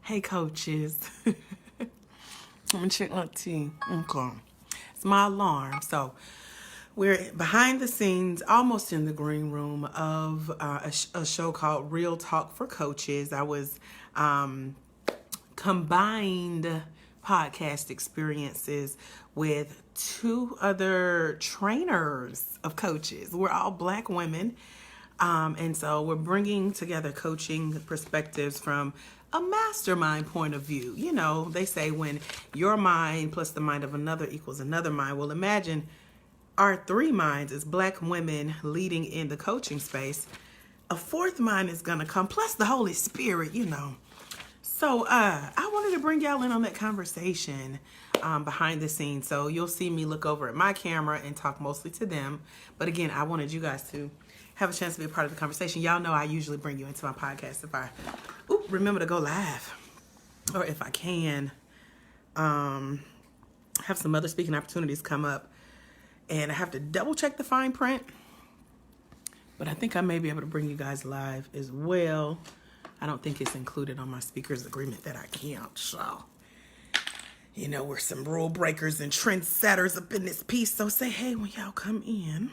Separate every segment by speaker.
Speaker 1: Hey, coaches. I'm gonna check my tea. Okay. It's my alarm. So we're behind the scenes, almost in the green room of a show called Real Talk for Coaches. I was combined podcast experiences with two other trainers of coaches. We're all Black women. And so we're bringing together coaching perspectives from a mastermind point of view. You know, they say when your mind plus the mind of another equals another mind. Well, imagine our three minds as Black women leading in the coaching space. A fourth mind is going to come, plus the Holy Spirit, you know. So I wanted to bring y'all in on that conversation behind the scenes. So you'll see me look over at my camera and talk mostly to them. But again, I wanted you guys to have a chance to be a part of the conversation. Y'all know I usually bring you into my podcast if I remember to go live. Or if I can have some other speaking opportunities come up. And I have to double check the fine print. But I think I may be able to bring you guys live as well. I don't think it's included on my speaker's agreement that I can't. So, you know, we're some rule breakers and trendsetters up in this piece. So say hey when y'all come in.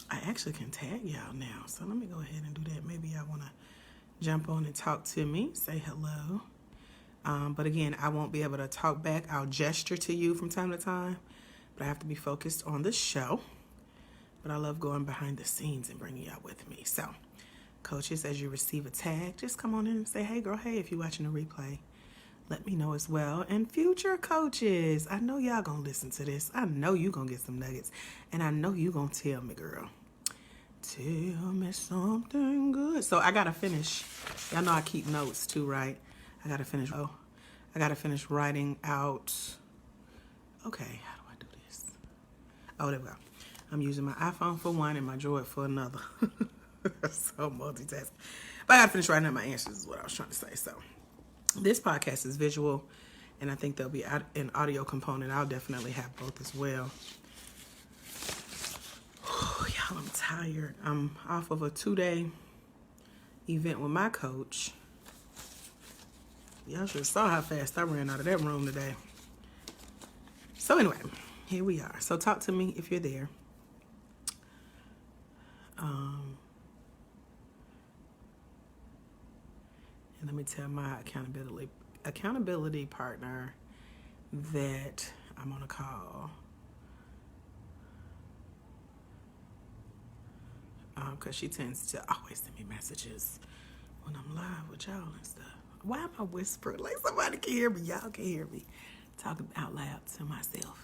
Speaker 1: I actually can tag y'all now. So let me go ahead and do that. Maybe y'all want to jump on and talk to me. Say hello. But again, I won't be able to talk back. I'll gesture to you from time to time. But I have to be focused on the show. But I love going behind the scenes and bringing y'all with me. So, coaches, as you receive a tag, just come on in and say, hey, girl, hey, if you're watching the replay. Let me know as well. And future coaches, I know y'all gonna listen to this. I know you gonna get some nuggets. And I know you gonna tell me, girl. Tell me something good. So I gotta finish. Y'all know I keep notes too, right? I gotta finish writing out. Okay, how do I do this? Oh, there we go. I'm using my iPhone for one and my Droid for another. So multitasking. But I gotta finish writing out my answers is what I was trying to say. So this podcast is visual, and I think there'll be an audio component. I'll definitely have both as well. Y'all, I'm tired. I'm off of a 2-day event with my coach. Y'all should have saw how fast I ran out of that room today. So anyway, here we are. So talk to me if you're there. And let me tell my accountability partner that I'm on a call. Because she tends to always send me messages when I'm live with y'all and stuff. Why am I whispering? Like somebody can hear me. Y'all can hear me talking out loud to myself.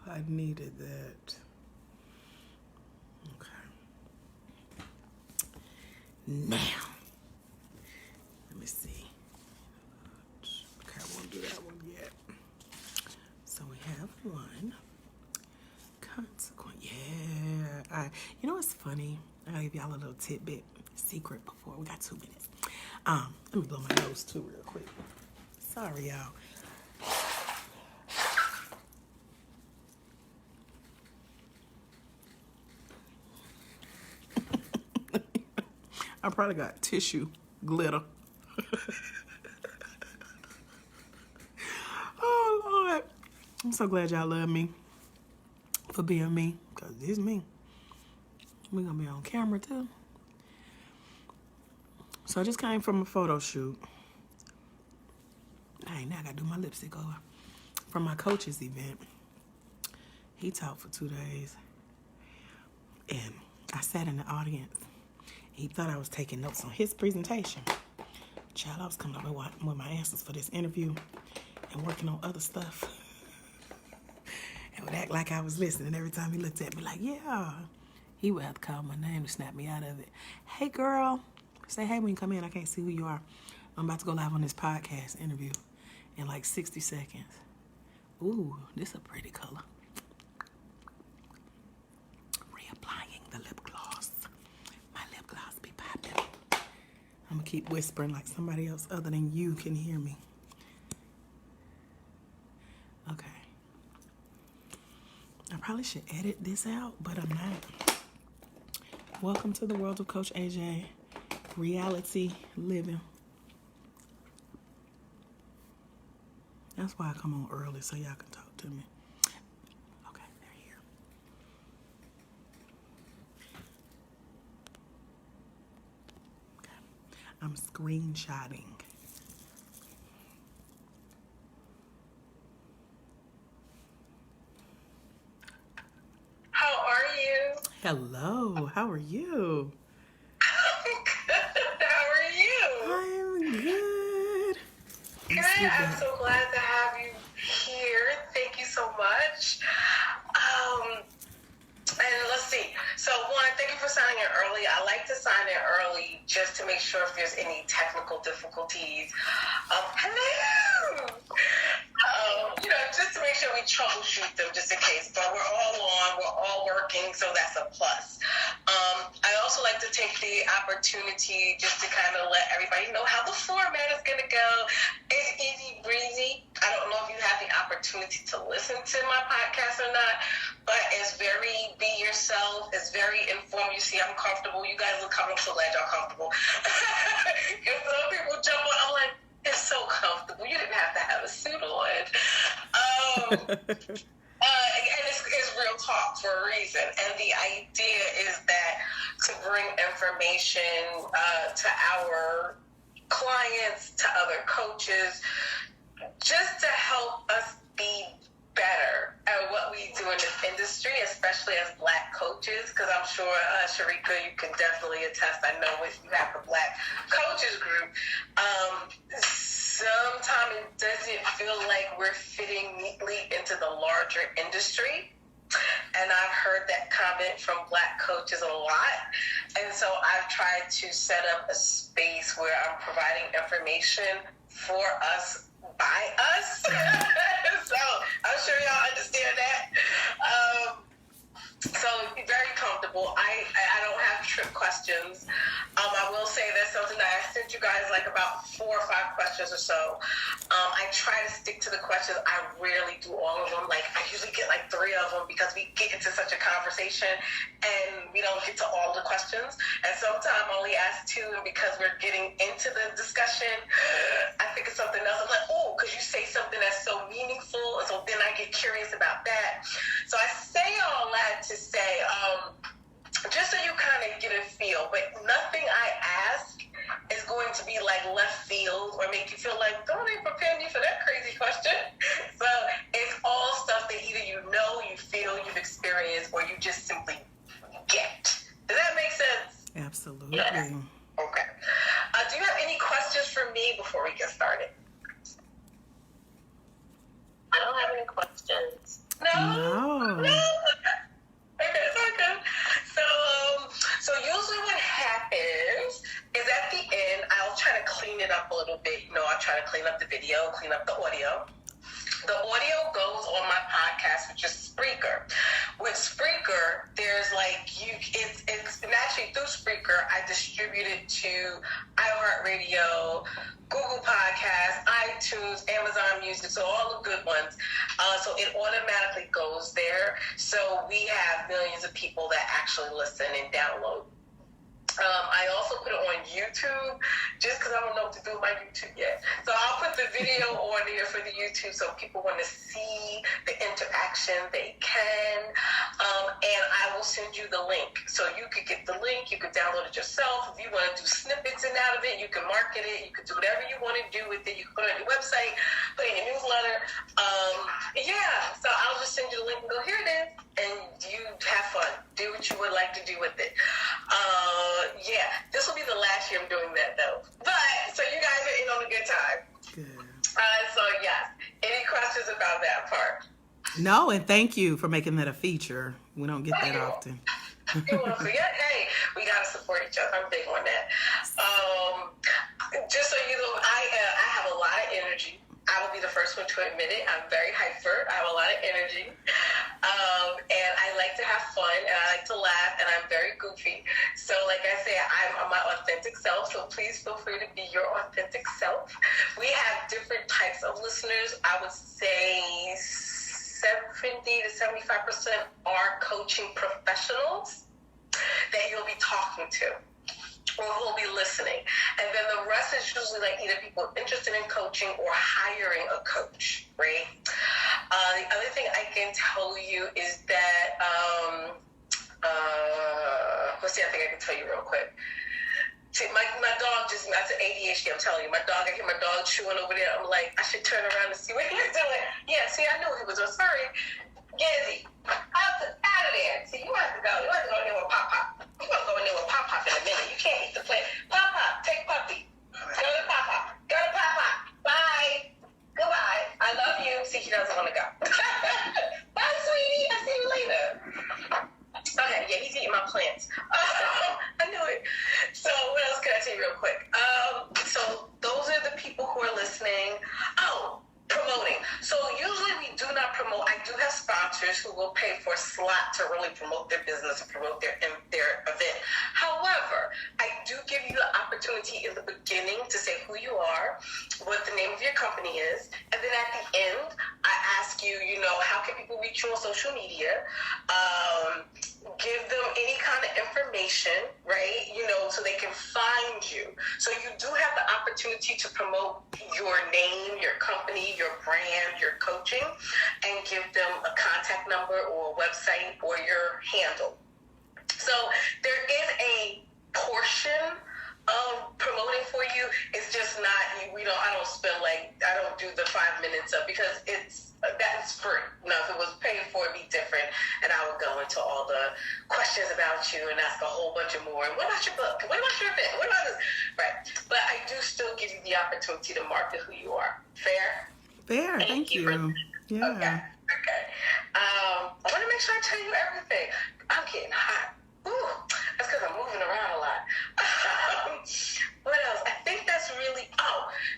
Speaker 1: I needed that. Okay. Now, let me see. Okay, I won't do that one yet. So we have one. Consequence. Yeah. You know what's funny? I'll give y'all a little tidbit, secret before we got 2 minutes. Let me blow my nose too real quick. Sorry, y'all. I probably got tissue glitter. Oh, Lord. I'm so glad y'all love me for being me, because this is me. We're going to be on camera, too. So I just came from a photo shoot. Hey, now I got to do my lipstick over. From my coach's event. He talked for 2 days. And I sat in the audience. He thought I was taking notes on his presentation. Child, I was coming up with my answers for this interview and working on other stuff. And would act like I was listening every time he looked at me like, yeah. He would have to call my name to snap me out of it. Hey, girl. Say hey when you come in. I can't see who you are. I'm about to go live on this podcast interview in like 60 seconds. Ooh, this a pretty color. Reapplying the lip gloss. My lip gloss be popping. I'm gonna keep whispering like somebody else other than you can hear me. Okay. I probably should edit this out, but I'm not. Welcome to the world of Coach AJ. Reality living. That's why I come on early, so y'all can talk to me. Okay, they're here. Okay. I'm screenshotting.
Speaker 2: How are you?
Speaker 1: Hello, how are you?
Speaker 2: I'm good. How are you?
Speaker 1: I'm good.
Speaker 2: Good. I'm so glad to have you here. Thank you so much. And let's see. So, one, thank you for signing in early. I like to sign in early just to make sure if there's any technical difficulties. Hello! Just to make sure we troubleshoot them just in case. But we're all on, we're all working, so that's a plus. I also like to take the opportunity just to kind of let everybody know how the format is going to go. It's easy breezy. I don't know if you have the opportunity to listen to my podcast or not, but it's very be yourself. It's very informed. You see, I'm comfortable. You guys look comfortable. I'm so glad y'all comfortable. Because some people jump on, I'm like, it's so comfortable. You didn't have to have a suit on. And it's real talk for a reason. And the idea is that to bring information to our clients, to other coaches, just to help us be better at what we do in this industry, especially as Black coaches, because I'm sure, Sharika, you can definitely attest. I know if you have the Black coaches group, sometimes it doesn't feel like we're fitting neatly into the larger industry. And I've heard that comment from Black coaches a lot. And so I've tried to set up a space where I'm providing information for us, by us. So I'm sure y'all understand that. So be very comfortable. I don't have trick questions. I will say there's something that I sent you guys like about 4 or 5 questions or so. I try to stick to the questions. I rarely do all of them. Like I usually get like 3 of them because we get into such a conversation and we don't get to all the questions. And sometimes I only ask 2, and because we're getting into the discussion, I think it's something else. I'm like, oh, because you say something that's so meaningful, and so then I get curious about that. So I say all that to say, just so you kind of get a feel, but nothing I ask is going to be like left field or make you feel like, don't they prepare me for that crazy question? So it's all stuff that either you know, you feel, you've experienced, or you just simply get. Does that make sense?
Speaker 1: Absolutely.
Speaker 2: Yeah. Okay. Do you have any questions for me before we get started? I don't have any questions. No. Okay, it's all good. So usually what happens is at the end, I'll try to clean it up a little bit. I'll try to clean up the video, clean up the audio. The audio goes on my podcast, which is Spreaker. With Spreaker, there's like it's naturally through Spreaker, I distribute it to iHeartRadio, Google Podcasts, iTunes, Amazon Music, so all the good ones. So it automatically goes there. So we have millions of people that actually listen and download. I also put it on YouTube just because I don't know what to do with my YouTube yet. So I'll put the video on there for the YouTube so people want to see the interaction, they can. And I will send you the link. So you could get the link, you could download it yourself. If you want to do snippets and out of it, you can market it, you can do whatever you want to do with it. You can put it on your website, put it in your newsletter. So I'll just send you the link and go, here it is. And you have fun. Do what you would like to do with it. This will be the last year I'm doing that though. But so you guys are in on a good time.
Speaker 1: Good.
Speaker 2: So yes. Any questions about that part?
Speaker 1: No, and thank you for making that a feature. We don't get that often.
Speaker 2: You're welcome. Yeah, hey, we gotta support each other. I'm big on that. Just so you know, I have a lot of energy. I will be the first one to admit it. I'm very hyper. I have a lot of energy. And I like to have fun, and I like to laugh, and I'm very goofy. So like I say, I'm my authentic self, so please feel free to be your authentic self. We have different types of listeners. I would say 70 to 75% are coaching professionals that you'll be talking to, or who'll be listening. And then the rest is usually like either people interested in coaching or hiring a coach, right? The other thing I can tell you is that, let's see, I think I can tell you real quick. See, my dog just, that's an ADHD, I'm telling you. I hear my dog chewing over there. I'm like, I should turn around and see what he's doing. Yeah, see, I knew he was sorry. Gizzy, out of there. See, you have to go. You have to go in there with Pop. You're going to go in there with Pop in a minute. You can't eat the plant. Pop, take Puppy. Go to Pop. Go to Pop. Bye. Goodbye. I love you. See, he doesn't want to go. Bye, sweetie. I'll see you later. Okay, yeah, he's eating my plants. I knew it. So what else can I tell you real quick? So those are the people who are listening. Oh, promoting. So usually we do not promote. I do have sponsors who will pay for a slot to really promote their business and promote their event. However, I do give you the opportunity in the beginning to say who you are, what the name of your company is, and then at the end, I ask you, how can people reach you on social media? Give them any kind of information, right? So they can find you. So you do have the opportunity to promote your name, your company, your brand, your coaching, and give them a contact number or a website or your handle. So there is a portion of promoting for you. It's just not, I don't spend I don't do the 5 minutes of, because that's free. Now, if it was paid for, it'd be different, and I would go into all the questions about you and ask a whole bunch of more. And what about your book? What about your event? What about this? Right. But I do still give you the opportunity to market who you are. Fair?
Speaker 1: Fair. Thank you. Yeah.
Speaker 2: Okay. I want to make sure I tell you everything. I'm getting hot. Ooh, that's because I'm moving around a lot. What else? I think that's really,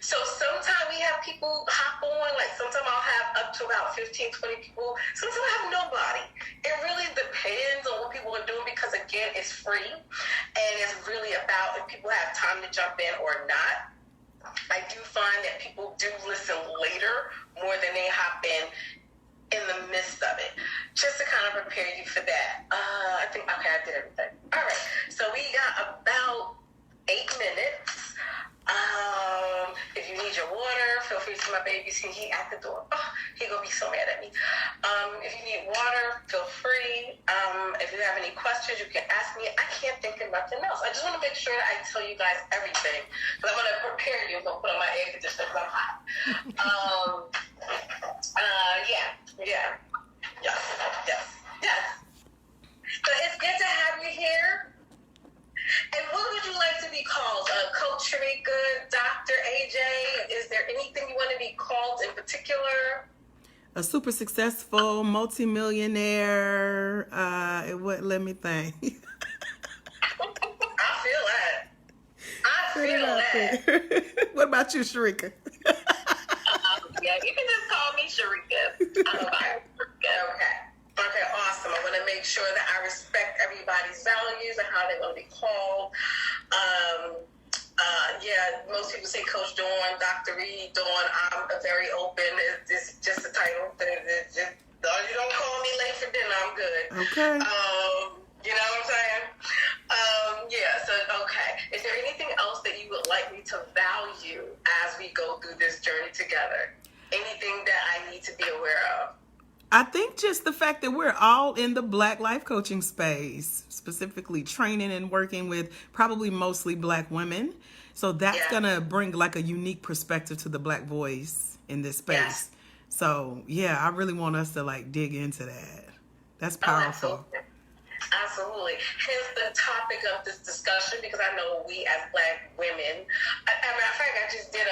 Speaker 2: so sometimes we have people hop on, sometimes I'll have up to about 15, 20 people. Sometimes I have nobody. It really depends on what people are doing, because again, it's free, and it's really about if people have time to jump in or not. I do find that people do listen later more than they hop in the midst of it, just to kind of prepare you for that. I think, okay, I did everything. All right, so we got about 8 minutes. If you need your water, feel free to see my baby. See, he at the door. Oh, he gonna be so mad at me. If you need water, feel free. If you have any questions, you can ask me. I can't think of nothing else. I just want to make sure that I tell you guys everything, because I'm gonna prepare you. I'm gonna put on my air conditioner because I'm hot. Yes. So it's good to have you here. And what would you like to be called? Coach Sharika, Dr. AJ? Is there anything you want to be called in particular?
Speaker 1: A super successful multimillionaire. Let me think.
Speaker 2: I feel that.
Speaker 1: What about you, Sharika?
Speaker 2: Yeah, you can just call me Sharika. Okay, awesome. I want to make sure that I respect everybody's values and how they want to be called. Most people say Coach Dawn, Dr. Reed, Dawn. I'm very open. It's just a title. You don't call me late for dinner, I'm good.
Speaker 1: Okay.
Speaker 2: You know what I'm saying? Okay. Is there anything else that you would like me to value as we go through this journey together? Anything that I need to be aware of?
Speaker 1: I think just the fact that we're all in the Black life coaching space, specifically training and working with probably mostly Black women. So that's going to bring a unique perspective to the Black voice in this space. Yes. So, I really want us to dig into that. That's powerful.
Speaker 2: Absolutely. Hence the topic of this discussion, because I know we as Black women, as a matter of fact, I just did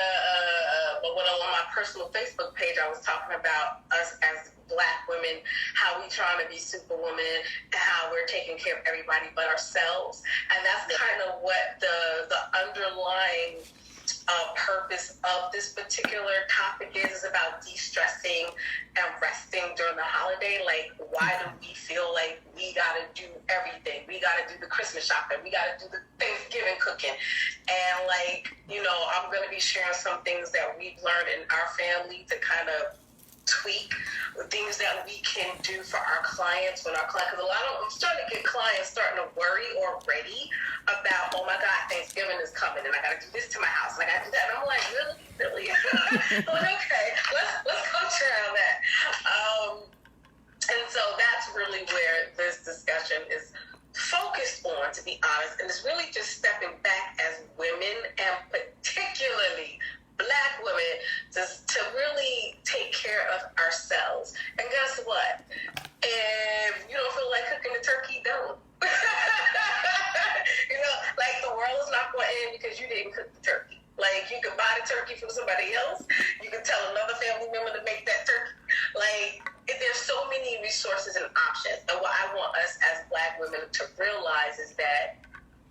Speaker 2: on my personal Facebook page, I was talking about us as Black women, how we trying to be superwoman, and how we're taking care of everybody but ourselves. And that's kind of what the underlying purpose of this particular topic is about de-stressing and resting during the holiday. Like, why do we feel like we gotta do everything? We gotta do the Christmas shopping. We gotta do the Thanksgiving cooking. And like, you know, I'm gonna be sharing some things that we've learned in our family to kind of tweak things that we can do for our clients when our client, because I'm starting to get clients starting to worry already about, oh my God, Thanksgiving is coming and I got to do this to my house and I got to do that. And I'm like, really? Like, okay, let's go around that. And so that's really where this discussion is focused on, to be honest, and it's really just stepping back as women, and particularly Black women, to really take care of ourselves. And guess what? If you don't feel like cooking the turkey, don't. You know, like, the world is not going to end because you didn't cook the turkey. Like, you can buy the turkey from somebody else. You can tell another family member to make that turkey. Like, there's so many resources and options. And what I want us as Black women to realize is that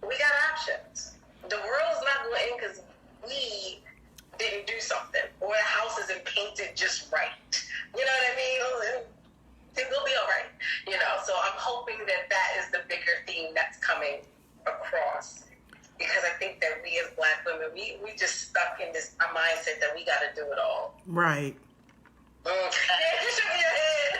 Speaker 2: we got options. The world is not going to end because we didn't do something, or the house isn't painted just right. You know what I mean? It'll be all right. You know, so I'm hoping that is the bigger theme that's coming across, because I think that we as Black women, we just stuck in this mindset that we got to do it all.
Speaker 1: Right.
Speaker 2: Yeah, you shook your head.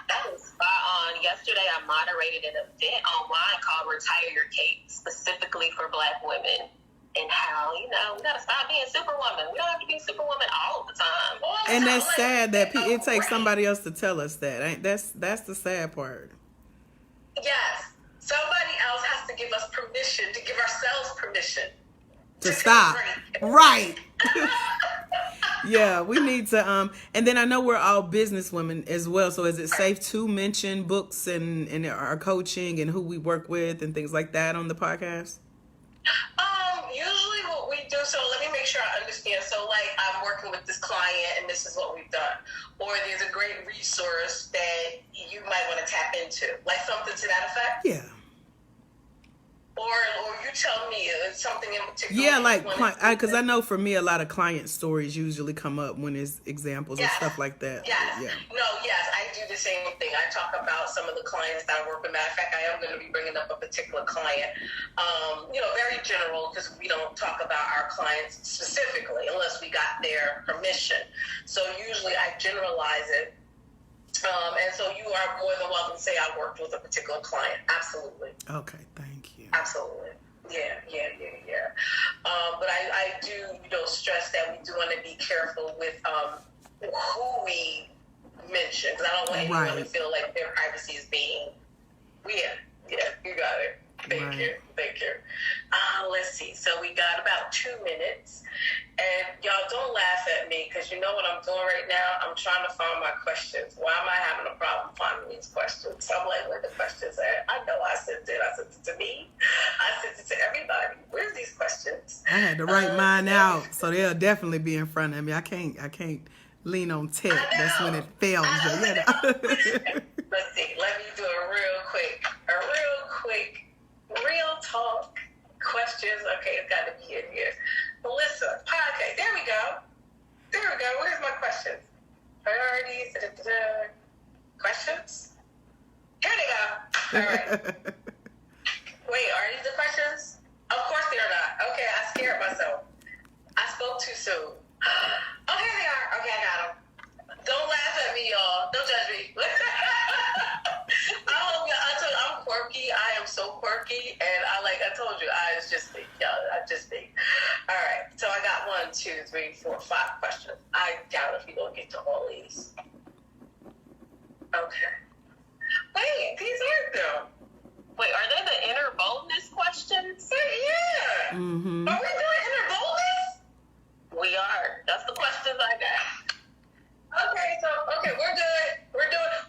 Speaker 3: That was spot on. Yesterday, I moderated an event online called Retire Your Cape, specifically for Black women. And how, you know, we gotta stop being superwoman. We don't have to be superwoman all the time.
Speaker 1: And that's sad that it takes somebody else to tell us that. That's the sad part.
Speaker 2: Yes, somebody else has to give us permission, to give ourselves permission
Speaker 1: to stop. Right. Yeah, we need to. And then I know we're all business women as well. So is it safe to mention books and our coaching and who we work with and things like that on the podcast?
Speaker 2: Usually what we do, so let me make sure I understand. So, like, I'm working with this client and this is what we've done. Or there's a great resource that you might want to tap into. Like something to that effect?
Speaker 1: Yeah.
Speaker 2: Or you tell me something in particular.
Speaker 1: Yeah, like, because I know for me, a lot of client stories usually come up when there's examples and stuff like that.
Speaker 2: Yes.
Speaker 1: Yeah.
Speaker 2: No, yes, I do the same thing. I talk about some of the clients that I work with. Matter of fact, I am going to be bringing up a particular client. You know, very general, because we don't talk about our clients specifically unless we got their permission. So usually I generalize it. And so you are more than welcome to say I worked with a particular client. Absolutely.
Speaker 1: Okay, thank you.
Speaker 2: Absolutely. Yeah. But I do, you know, stress that we do want to be careful with who we mention, because I don't want anyone to feel like their privacy is being. Yeah, you got it. Thank you. Let's see. So we got about 2 minutes. And y'all don't laugh at me, because you know what I'm doing right now? I'm trying to find my questions. Why am I having a problem finding these questions? So I'm like, where the questions at? I know I sent it. I sent it to me. I sent it to everybody. Where's these questions?
Speaker 1: I had to write mine out, so they'll definitely be in front of me. I can't lean on tech. That's when it fails.
Speaker 2: Let's see. Let me do a real quick, real talk questions. Okay, it's got to be in here. Melissa, podcast. There we go. Where's my questions? Priorities. Questions. Here they go. All right. Wait, are these the questions? Of course they are not. Okay, I scared myself. I spoke too soon. Okay, they are. Okay, I got them. Don't laugh at me, y'all. Don't judge me. I'm quirky. I am so quirky, and I told you, I just think, y'all. I just think. All right. So I got 1, 2, 3, 4, 5 questions. I doubt if you're gonna get to all these. Okay. Wait, these aren't them.
Speaker 3: Wait, are they the inner boldness questions?
Speaker 2: Yeah.
Speaker 1: Mm-hmm.
Speaker 2: Are we doing inner boldness?
Speaker 3: We are. That's the questions I got.
Speaker 2: Okay, we're good.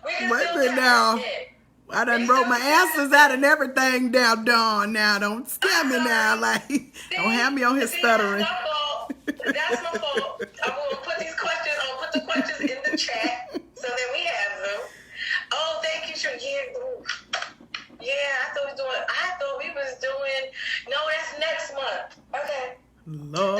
Speaker 2: We can
Speaker 1: Wait a
Speaker 2: still
Speaker 1: minute now.
Speaker 2: it.
Speaker 1: I done wrote my answers out and everything down, Dawn. Now, don't scare me now. Like, don't have me on here stuttering.
Speaker 2: That's my fault. I'm going to put these questions, put the questions in the chat so that we have them. Oh, thank you, Sean. Yeah, I thought we was doing, no, that's next month. Okay.
Speaker 1: Lord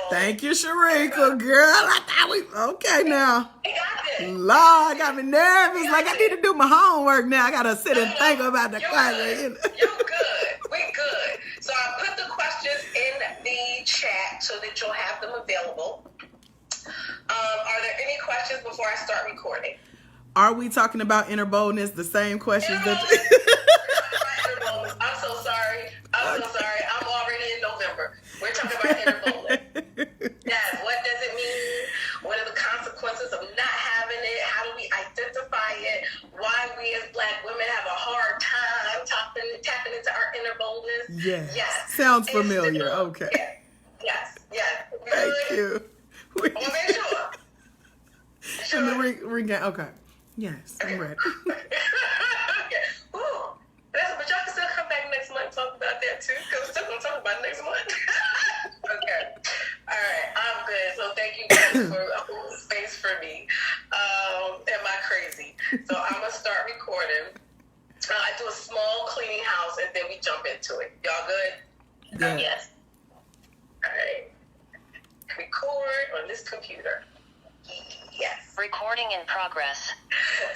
Speaker 1: Thank you, Sharika, girl. I thought okay now.
Speaker 2: You got it.
Speaker 1: Lord, got me nervous. Like, I need to do my homework now. I got to sit and think about the question.
Speaker 2: You're good. We good. So I put the questions in the chat so that you'll have them available. Are there any questions before I start recording?
Speaker 1: Are we talking about inner boldness? The same questions that
Speaker 2: I'm so sorry. I'm already in November. We're talking about inner boldness. Yes. What does it mean? What are the consequences of not having it? How do we identify it? Why we as Black women have a hard time tapping into our inner boldness?
Speaker 1: Yes. Sounds familiar. Okay.
Speaker 2: Yes.
Speaker 1: Thank you.
Speaker 2: I want to make sure.
Speaker 1: Okay. Yes, I'm ready.
Speaker 2: Okay. Ooh. But y'all can still come back next month and talk about that too, because we're still going to talk about it next month. Okay. All right. I'm good. So thank you guys for holding space for me. Am I crazy? So I'm going to start recording. I do a small cleaning house and then we jump into it. Y'all good?
Speaker 1: Yeah.
Speaker 2: Yes. All right. Record on this computer. Yes.
Speaker 4: Recording in progress.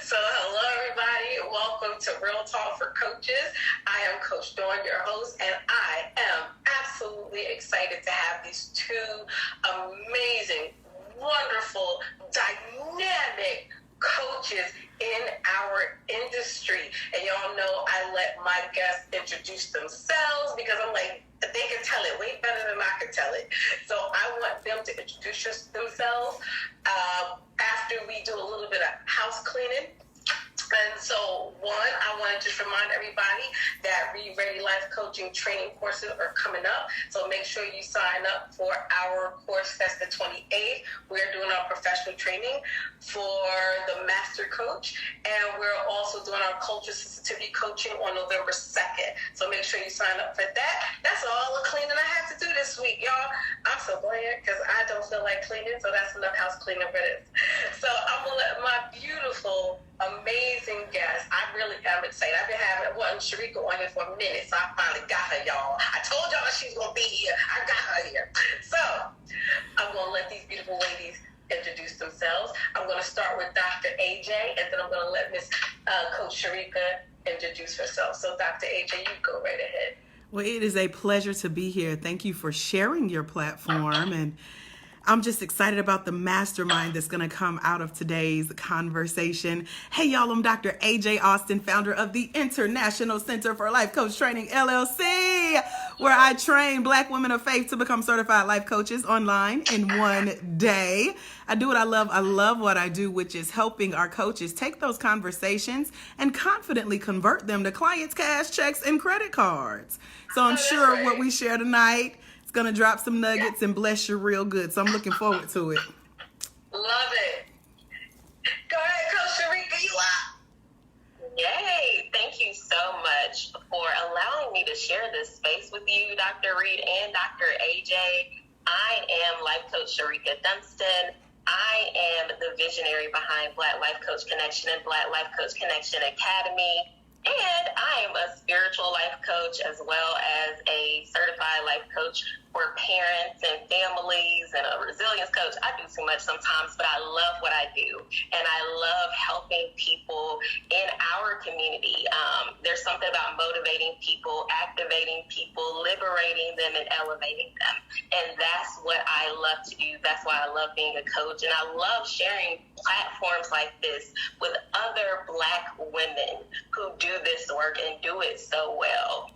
Speaker 2: So hello everybody. Welcome to Real Talk for Coaches. I am Coach Dawn, your host, and I am absolutely excited to have these two amazing, wonderful, dynamic coaches in our industry. And y'all know I let my guests introduce themselves because I'm like, they can tell it way better than I can tell it. So I want them to introduce themselves after we do a little bit of house cleaning. And so, one, I want to just remind everybody that Be Ready Life Coaching training courses are coming up. So make sure you sign up for our course. That's the 28th. We're doing our professional training for the Master Coach. And we're also doing our Culture Sensitivity Coaching on November 2nd. So make sure you sign up for that. That's all the cleaning I have to do this week, y'all. I'm so glad because I don't feel like cleaning. So that's enough house cleaning for this. So I'm going to let my beautiful, amazing guest. I really am excited. I've been having Sharika on here for a minute, so I finally got her, y'all. I told y'all she's gonna be here. I got her here. So I'm gonna let these beautiful ladies introduce themselves. I'm gonna start with Dr. AJ, and then I'm gonna let Miss Coach Sharika introduce herself. So Dr. AJ, you go right ahead.
Speaker 1: Well, it is a pleasure to be here. Thank you for sharing your platform, and I'm just excited about the mastermind that's going to come out of today's conversation. Hey, y'all, I'm Dr. AJ Austin, founder of the International Center for Life Coach Training, LLC, where I train Black women of faith to become certified life coaches online in one day. I do what I love. I love what I do, which is helping our coaches take those conversations and confidently convert them to clients' cash checks and credit cards. So I'm sure what we share tonight going to drop some nuggets and bless you real good. So I'm looking forward to it.
Speaker 2: Love it. Go ahead, Coach Sharika, you up.
Speaker 3: Yay. Thank you so much for allowing me to share this space with you, Dr. Reed and Dr. AJ. I am Life Coach Sharika Dunston. I am the visionary behind Black Life Coach Connection and Black Life Coach Connection Academy. And I am a spiritual life coach as well as a certified life coach for parents and families and a resilience coach. I do too much sometimes, but I love what I do. And I love helping people in our community. There's something about motivating people, activating people, liberating them, and elevating them. And that's what I love to do. That's why I love being a coach. And I love sharing platforms like this with other Black women who do this work and do it so well.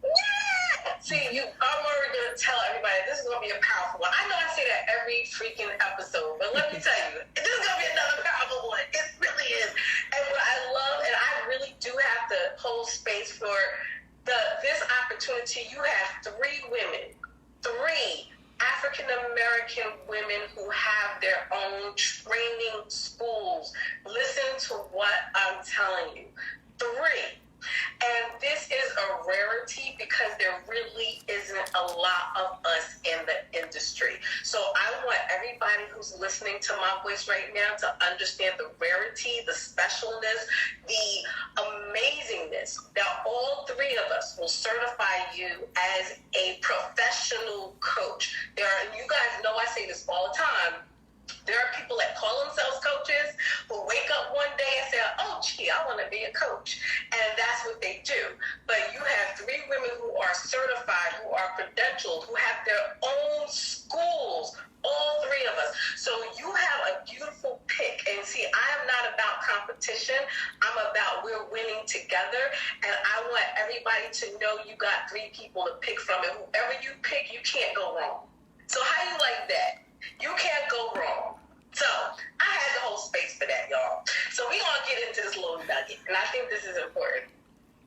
Speaker 2: Yeah! See, I'm already going to tell everybody this is going to be a powerful one. I know I say that every freaking episode, but let me tell you, this is going to be another powerful one. It really is. And what I love, and I really do have to hold space for this opportunity. You have three African-American women who have their own training schools. Listen to what I'm telling you. 3. And this is a rarity because there really isn't a lot of us in the industry. So I want everybody who's listening to my voice right now to understand the rarity, the specialness, the amazingness that all 3 of us will certify you as a professional coach. You guys know I say this all the time. There are people that call themselves coaches who wake up one day and say, oh, gee, I want to be a coach. And that's what they do. But you have 3 women who are certified, who are credentialed, who have their own schools, all 3 of us. So you have a beautiful pick. And see, I am not about competition. I'm about we're winning together. And I want everybody to know you got 3 people to pick from. And whoever you pick, you can't go wrong. So how do you like that? You can't go wrong. So I had the whole space for that, y'all. So we're going to get into this little nugget, and I think this is important.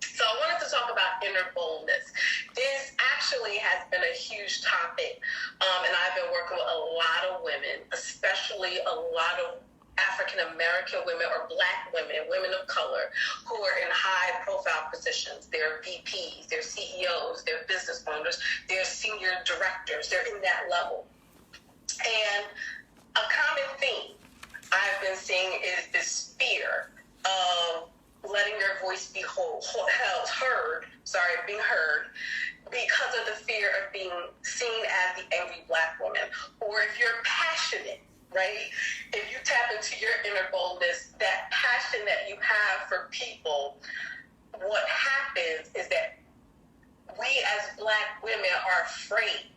Speaker 2: So I wanted to talk about inner boldness. This actually has been a huge topic, and I've been working with a lot of women, especially a lot of African-American women or Black women, women of color, who are in high-profile positions. They're VPs, they're CEOs, they're business owners, they're senior directors. They're in that level. And a common theme I've been seeing is this fear of letting your voice be being heard, because of the fear of being seen as the angry Black woman. Or if you're passionate, right? If you tap into your inner boldness, that passion that you have for people, what happens is that we as Black women are afraid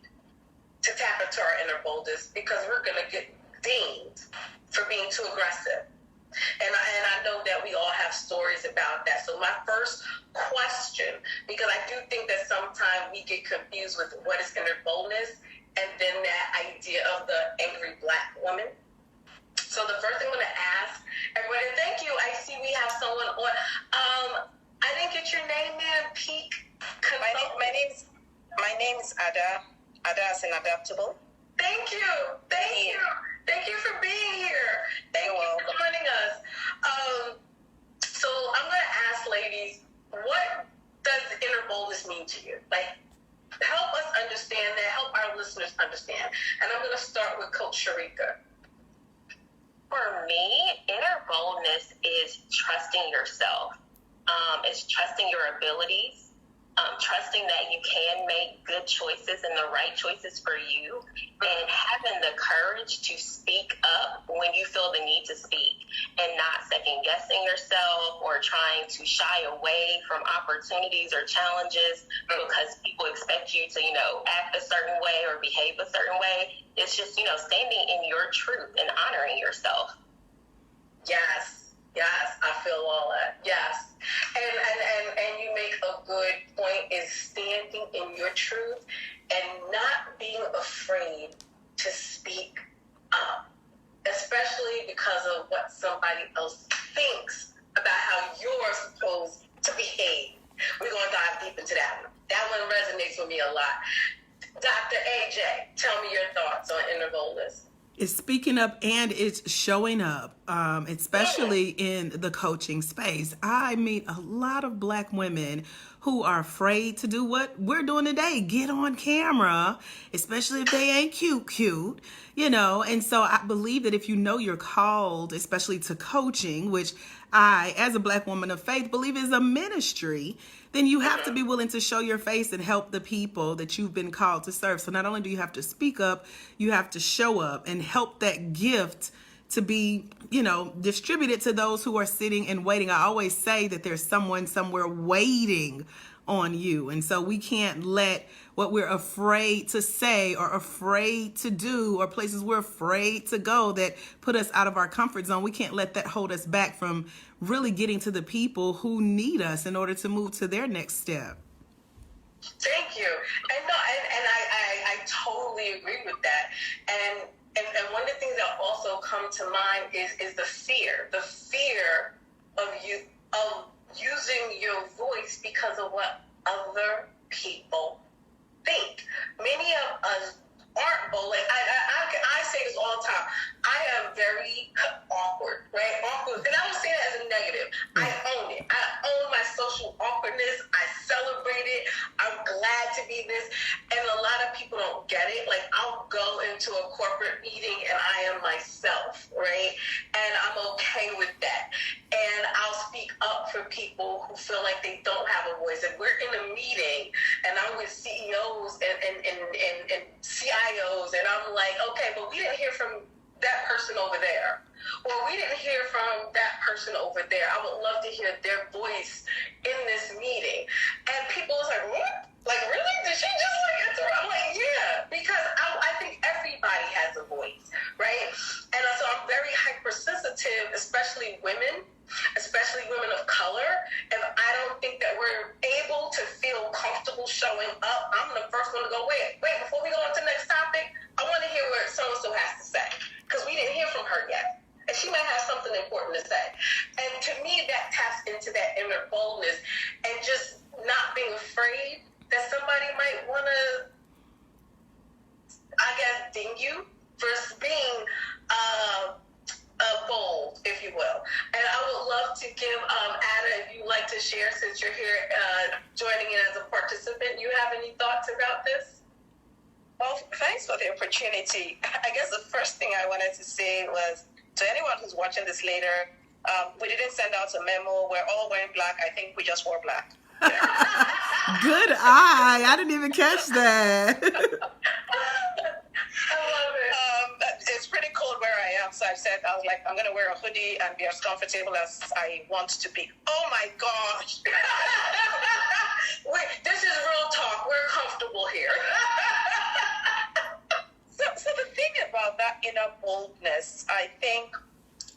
Speaker 2: to tap into our inner boldness because we're going to get dinged for being too aggressive. And I know that we all have stories about that. So my first question, because I do think that sometimes we get confused with what is inner boldness and then that idea of the angry Black woman. So the first thing I'm going to ask everybody, thank you. I see we have someone on. I didn't get your name, ma'am. Peak.
Speaker 4: My name's Ada. Ada as in adaptable.
Speaker 2: Thank you. Thank you. Thank you for being here. Thank you for joining us. So I'm going to ask ladies, what does inner boldness mean to you? Like, help us understand that. Help our listeners understand. And I'm going to start with Coach Sharika.
Speaker 3: For me, inner boldness is trusting yourself. It's trusting your abilities. Trusting that you can make good choices and the right choices for you, and having the courage to speak up when you feel the need to speak, and not second guessing yourself or trying to shy away from opportunities or challenges because people expect you to, act a certain way or behave a certain way. It's just, standing in your truth and honoring yourself.
Speaker 2: Yes, I feel all that. Yes. And you make a good point, is standing in your truth and not being afraid to speak up, especially because of what somebody else thinks about how you're supposed to behave. We're going to dive deep into that one. That one resonates with me a lot. Dr. AJ, tell me your thoughts on inner boldness.
Speaker 1: It's speaking up and it's showing up, especially in the coaching space. I meet a lot of Black women who are afraid to do what we're doing today, get on camera, especially if they ain't cute, and so I believe that if you know you're called, especially to coaching, which I, as a Black woman of faith, believe is a ministry, then you have to be willing to show your face and help the people that you've been called to serve. So not only do you have to speak up, you have to show up and help that gift to be, distributed to those who are sitting and waiting. I always say that there's someone somewhere waiting on you. And so we can't let what we're afraid to say or afraid to do or places we're afraid to go that put us out of our comfort zone, we can't let that hold us back from really getting to the people who need us in order to move to their next step.
Speaker 2: Thank you. And I totally agree with that. And one of the things that also come to mind is the fear of using your voice because of what other people think. Many of us aren't bold. Like I say this all the time. I am very awkward, right? Awkward, and I don't say that as a negative. I own it. I own my social awkwardness. I celebrate it. I'm glad to be this. And a lot of people don't get it. Like, I'll go into a corporate meeting and I am myself, right? And I'm okay with that. And I'll speak up for people who feel like they don't have a voice. If we're in a meeting and I'm with CEOs and CIOs, and I'm like, okay, but we didn't hear from that person over there. Or we didn't hear from that person over there. I would love to hear their voice in this meeting. And people was like, what? Like, really? Did she just like answer? I'm like, yeah, because I think everybody has a voice, right? And so I'm very hypersensitive, especially women of color. If I don't think that we're able to feel comfortable showing up, I'm the first one to go, wait, before we go on to the next topic, I want to hear what so-and-so has to say, because we didn't hear from her yet. And she might have something important to say. And to me, that taps into that inner boldness and just not being afraid that somebody might want to, I guess, ding you for being bold, if you will. And I would love to give Ada, if you'd like to share, since you're here joining in as a participant. You have any thoughts about this?
Speaker 4: Well, thanks for the opportunity. I guess the first thing I wanted to say was, to anyone who's watching this later, we didn't send out a memo. We're all wearing black. I think we just wore black.
Speaker 1: Good eye. I didn't even catch that.
Speaker 2: I love it.
Speaker 4: It's pretty cold where I am, so I said, I was like, I'm going to wear a hoodie and be as comfortable as I want to be. Oh my gosh.
Speaker 2: Wait, this is real talk. We're comfortable here.
Speaker 4: So the thing about that inner boldness, I think,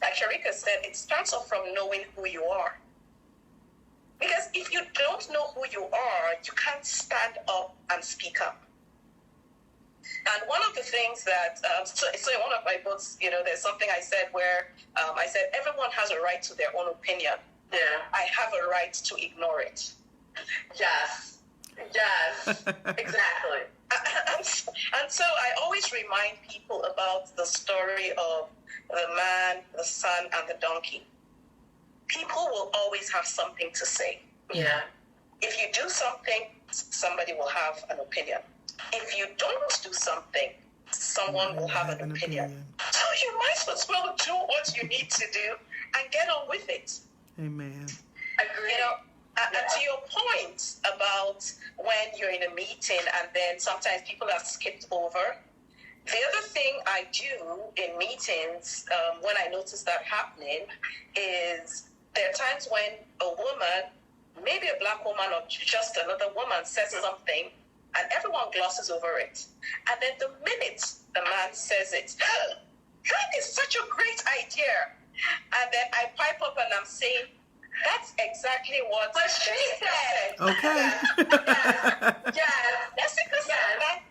Speaker 4: like Sharika said, it starts off from knowing who you are. Because if you don't know who you are, you can't stand up and speak up. And one of the things that, so in one of my books, there's something I said where I said, everyone has a right to their own opinion.
Speaker 2: Yeah.
Speaker 4: I have a right to ignore it.
Speaker 2: Yes, exactly.
Speaker 4: And so I always remind people about the story of the man, the son, and the donkey. People will always have something to say.
Speaker 2: Yeah.
Speaker 4: If you do something, somebody will have an opinion. If you don't do something, someone will have an opinion. So you might as well do what you need to do and get on with it.
Speaker 1: Amen.
Speaker 2: Agree.
Speaker 4: And to your point about when you're in a meeting and then sometimes people are skipped over, the other thing I do in meetings when I notice that happening is there are times when a woman, maybe a black woman or just another woman, says something and everyone glosses over it. And then the minute the man says it, that is such a great idea. And then I pipe up and I'm saying, that's exactly what
Speaker 2: she said.
Speaker 1: Okay.
Speaker 2: Yes.
Speaker 4: That's because of that.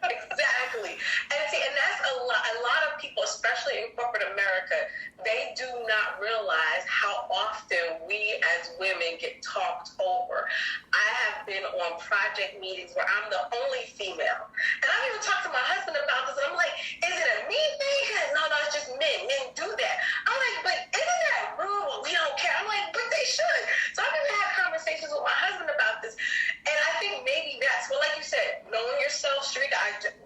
Speaker 2: Exactly. And that's a lot of people, especially in corporate America, they do not realize how often we as women get talked over. I have been on project meetings where I'm the only female. And I've even talked to my husband about this, and I'm like, is it a me thing? No, it's just men. Men do that. I'm like, but isn't that rude? Well, we don't care. I'm like, but they should. So I've even had conversations with my husband about this. And I think maybe that's, well, like you said, knowing yourself, Sharika,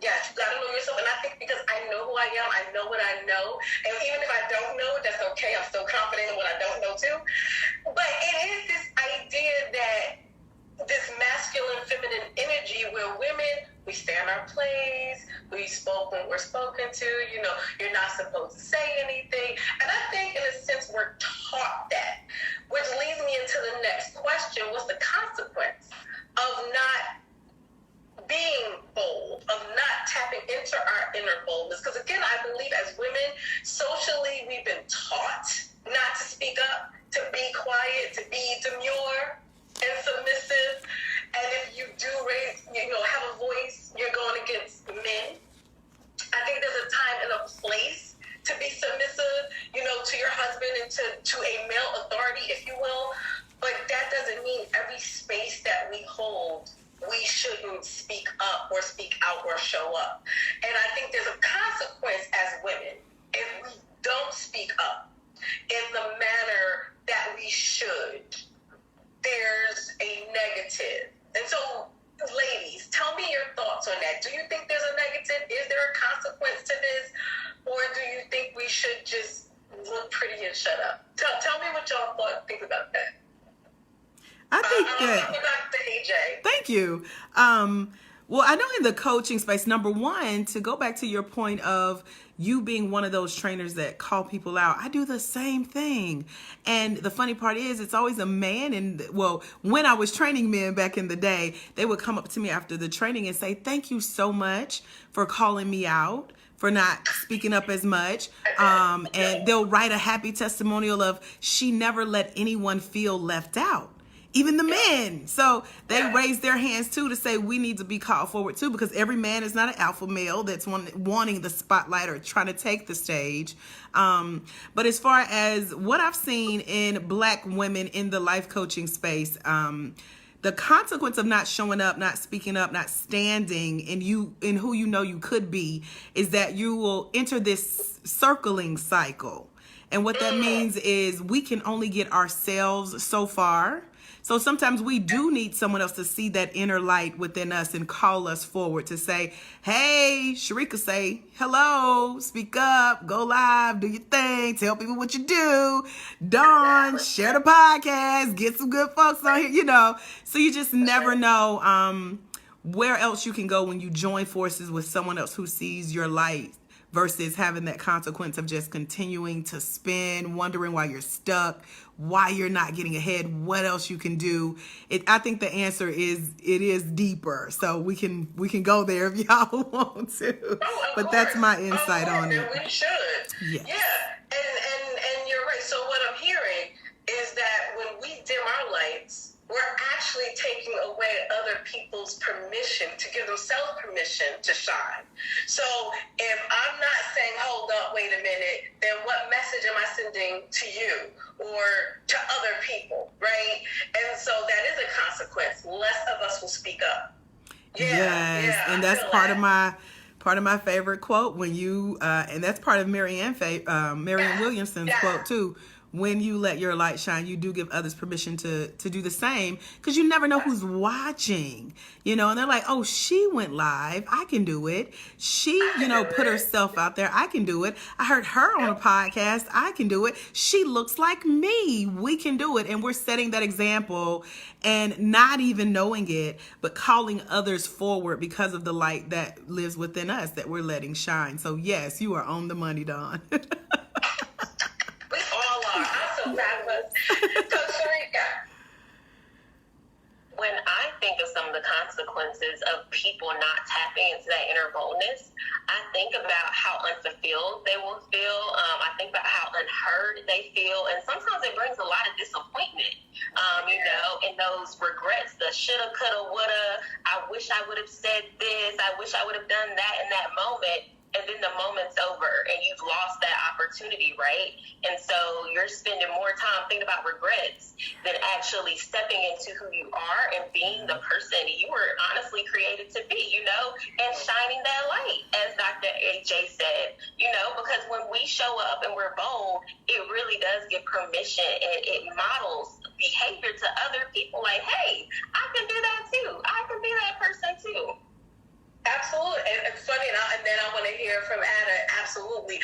Speaker 2: yes, you got to know yourself. And I think because I know who I am, I know what I know. And even if I don't know, that's okay. I'm still confident in what I don't know too. But it is this idea that this masculine, feminine energy where women, we stay in our place, we spoke when we're spoken to, you're not supposed to say anything. And I think in a sense we're taught that, which leads me into the next question. What's the consequence of not being bold, of not tapping into our inner boldness? Because again, I believe as women, socially, we've been taught not to speak up, to be quiet, to be demure and submissive. And if you do have a voice, you're going against men. I think there's a time and a place to be submissive, to your husband and to a male authority, if you will. But that doesn't mean every space that we hold, we shouldn't speak up or speak out or show up. And I think there's a consequence as women if we don't speak up in the manner that we should. There's a negative. And so, ladies, tell me your thoughts on that. Do you think there's a negative? Is there a consequence to this? Or do you think we should just look pretty and shut up? Tell me what y'all think about that.
Speaker 1: I think
Speaker 2: Dr. AJ.
Speaker 1: Thank you. Well, I know in the coaching space, number one, to go back to your point of you being one of those trainers that call people out, I do the same thing. And the funny part is it's always a man. And well, when I was training men back in the day, they would come up to me after the training and say, thank you so much for calling me out, for not speaking up as much. And they'll write a happy testimonial of she never let anyone feel left out. Even the men. So they raise their hands too to say we need to be called forward too, because every man is not an alpha male that's wanting the spotlight or trying to take the stage. But as far as what I've seen in Black women in the life coaching space, the consequence of not showing up, not speaking up, not standing in who you know you could be is that you will enter this circling cycle. And what that means is we can only get ourselves so far. So sometimes we do need someone else to see that inner light within us and call us forward to say, hey, Sharika, say hello, speak up, go live, do your thing, tell people what you do. Dawn, share the podcast, get some good folks on here, you know. So you just never know where else you can go when you join forces with someone else who sees your light, versus having that consequence of just continuing to spin, wondering why you're stuck, why you're not getting ahead, what else you can do. I think the answer is it is deeper. So we can go there if y'all want to. But that's my insight on it.
Speaker 4: We should.
Speaker 1: Yes.
Speaker 4: Yeah. And you're right. So what I'm hearing is that when we dim our lights, we're actually taking away other people's permission to give themselves permission to shine. So if I'm not saying, hold up, wait a minute, then what message am I sending to you or to other people, right? And so that is a consequence. Less of us will speak up.
Speaker 1: Yes, and that's part of my favorite quote when you and that's part of Marianne Williamson's quote too. When you let your light shine, you do give others permission to do the same, because you never know who's watching, you know, and they're like, oh, she went live, I can do it. She, put herself out there, I can do it. I heard her on a podcast, I can do it. She looks like me, we can do it. And we're setting that example and not even knowing it, but calling others forward because of the light that lives within us that we're letting shine. So yes, you are on the money, Dawn.
Speaker 3: When I think of some of the consequences of people not tapping into that inner boldness, I think about how unfulfilled they will feel. I think about how unheard they feel. And sometimes it brings a lot of disappointment, and those regrets, the shoulda, coulda, woulda, I wish I would have said this, I wish I would have done that in that moment. And then the moment's over and you've lost that opportunity, right? And so you're spending more time thinking about regrets than actually stepping into who you are and being the person you were honestly created to be, and shining that light, as Dr. AJ said, because when we show up and we're bold, it really does give permission and it models behavior to other people like, hey, I can do that too. I can be that person too.
Speaker 4: Absolutely. And it's funny, and then I want to hear from Anna. Absolutely.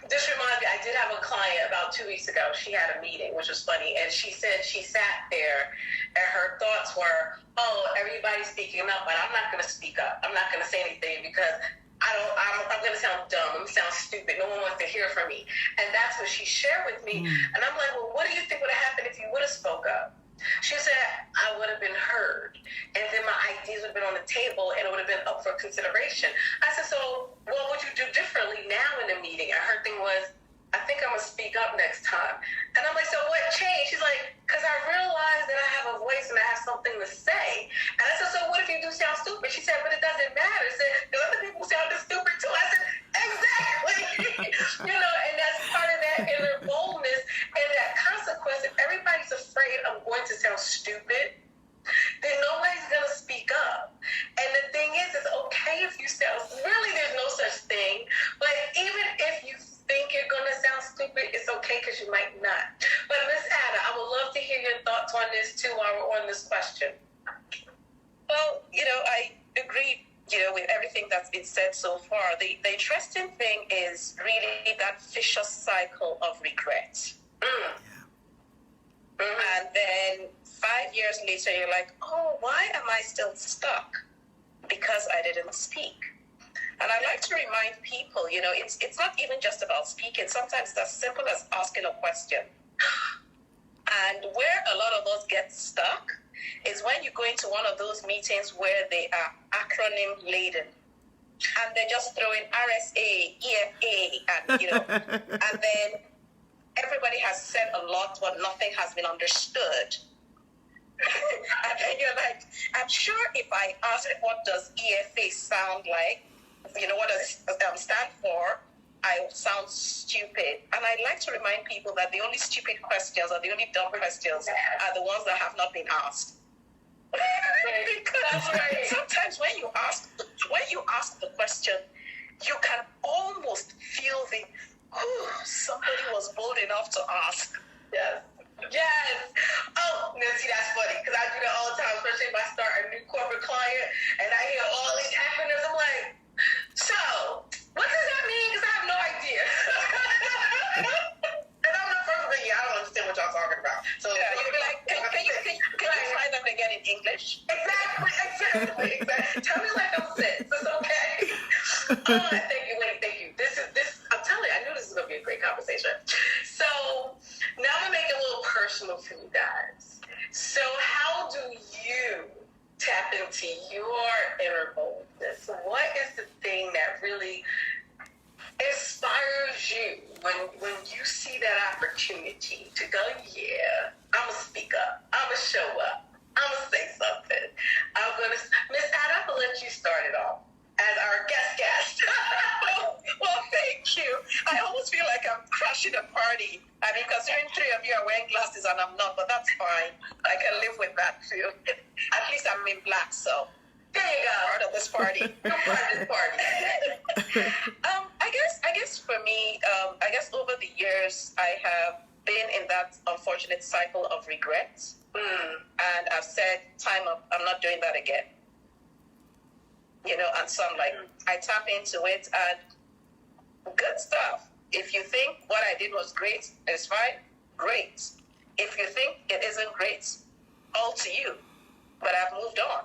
Speaker 4: This reminds me, I did have a client about 2 weeks ago. She had a meeting, which was funny, and she said she sat there and her thoughts were, oh, everybody's speaking up, but I'm not going to speak up. I'm not going to say anything because I'm going to sound dumb. I'm going to sound stupid. No one wants to hear from me. And that's what she shared with me. And I'm like, well, what do you think would have happened if you would have spoke up? She said, I would have been heard, and then my ideas would have been on the table, and it would have been up for consideration. I said, so what would you do differently now in the meeting? And her thing was, I think I'm going to speak up next time. And I'm like, so what changed? She's like, because I realized that I have a voice and I have something to say. And I said, so what if you do sound stupid? She said, but it doesn't matter. She said, the other people sounded stupid too. I said, exactly. And that's part of that inner boldness and that consequence. If everybody's afraid I'm going to sound stupid, then nobody's going to speak up. And the thing is, it's okay if you sound, really there's no such thing, but even if you think you're going to sound stupid, it's okay because you might not. But Miss Ada, I would love to hear your thoughts on this too while we're on this question.
Speaker 5: Well, I agree, with everything that's been said so far. The interesting thing is really that vicious cycle of regret. And then 5 years later, you're like, oh, why am I still stuck?
Speaker 4: because I didn't speak. And I like to remind people, it's not even just about speaking. Sometimes it's as simple as asking a question. And where a lot of us get stuck is when you go into one of those meetings where they are acronym laden. And they're just throwing RSA, EFA, and, and then everybody has said a lot, but nothing has been understood. And then you're like, I'm sure if I ask what does EFA sound like, what does it stand for, I sound stupid. And I like to remind people that the only stupid questions or the only dumb questions are the ones that have not been asked. Because sometimes when you ask the question, you can almost feel somebody was bold enough to ask.
Speaker 2: Yes. Oh, Nancy, that's funny because I do that all the time, especially if I start a new corporate client and I hear all these acronyms. I'm like, so what does that mean? Because I have no idea. And I'm the first one, I don't understand what y'all talking about. So
Speaker 4: you'd be like, can you try them again in English?
Speaker 2: Exactly. Tell me like I'm six. It's okay. Thank you. This. I'm telling you, I knew this was gonna be a great conversation. So now I'm gonna make it a little personal for you guys. So how do you tap into your inner boldness? What is the thing that really inspires you when you see that opportunity to go, yeah, I'm gonna speak up, I'm gonna show up, I'm gonna say something. Miss Ada, I'm gonna let you start it off as our guest.
Speaker 4: Well, thank you. I almost feel like I'm crashing a party. I mean, considering three of you are wearing glasses and I'm not, but that's fine. I can live with that too. At least I'm in black, so
Speaker 2: there you go.
Speaker 4: Part of this party.
Speaker 2: You're part of this party.
Speaker 4: I guess for me, I guess over the years, I have been in that unfortunate cycle of regret. And I've said, time up, I'm not doing that again. And so I'm like, I tap into it and good stuff. If you think what I did was great, it's fine, great. If you think it isn't great, all to you. But I've moved on.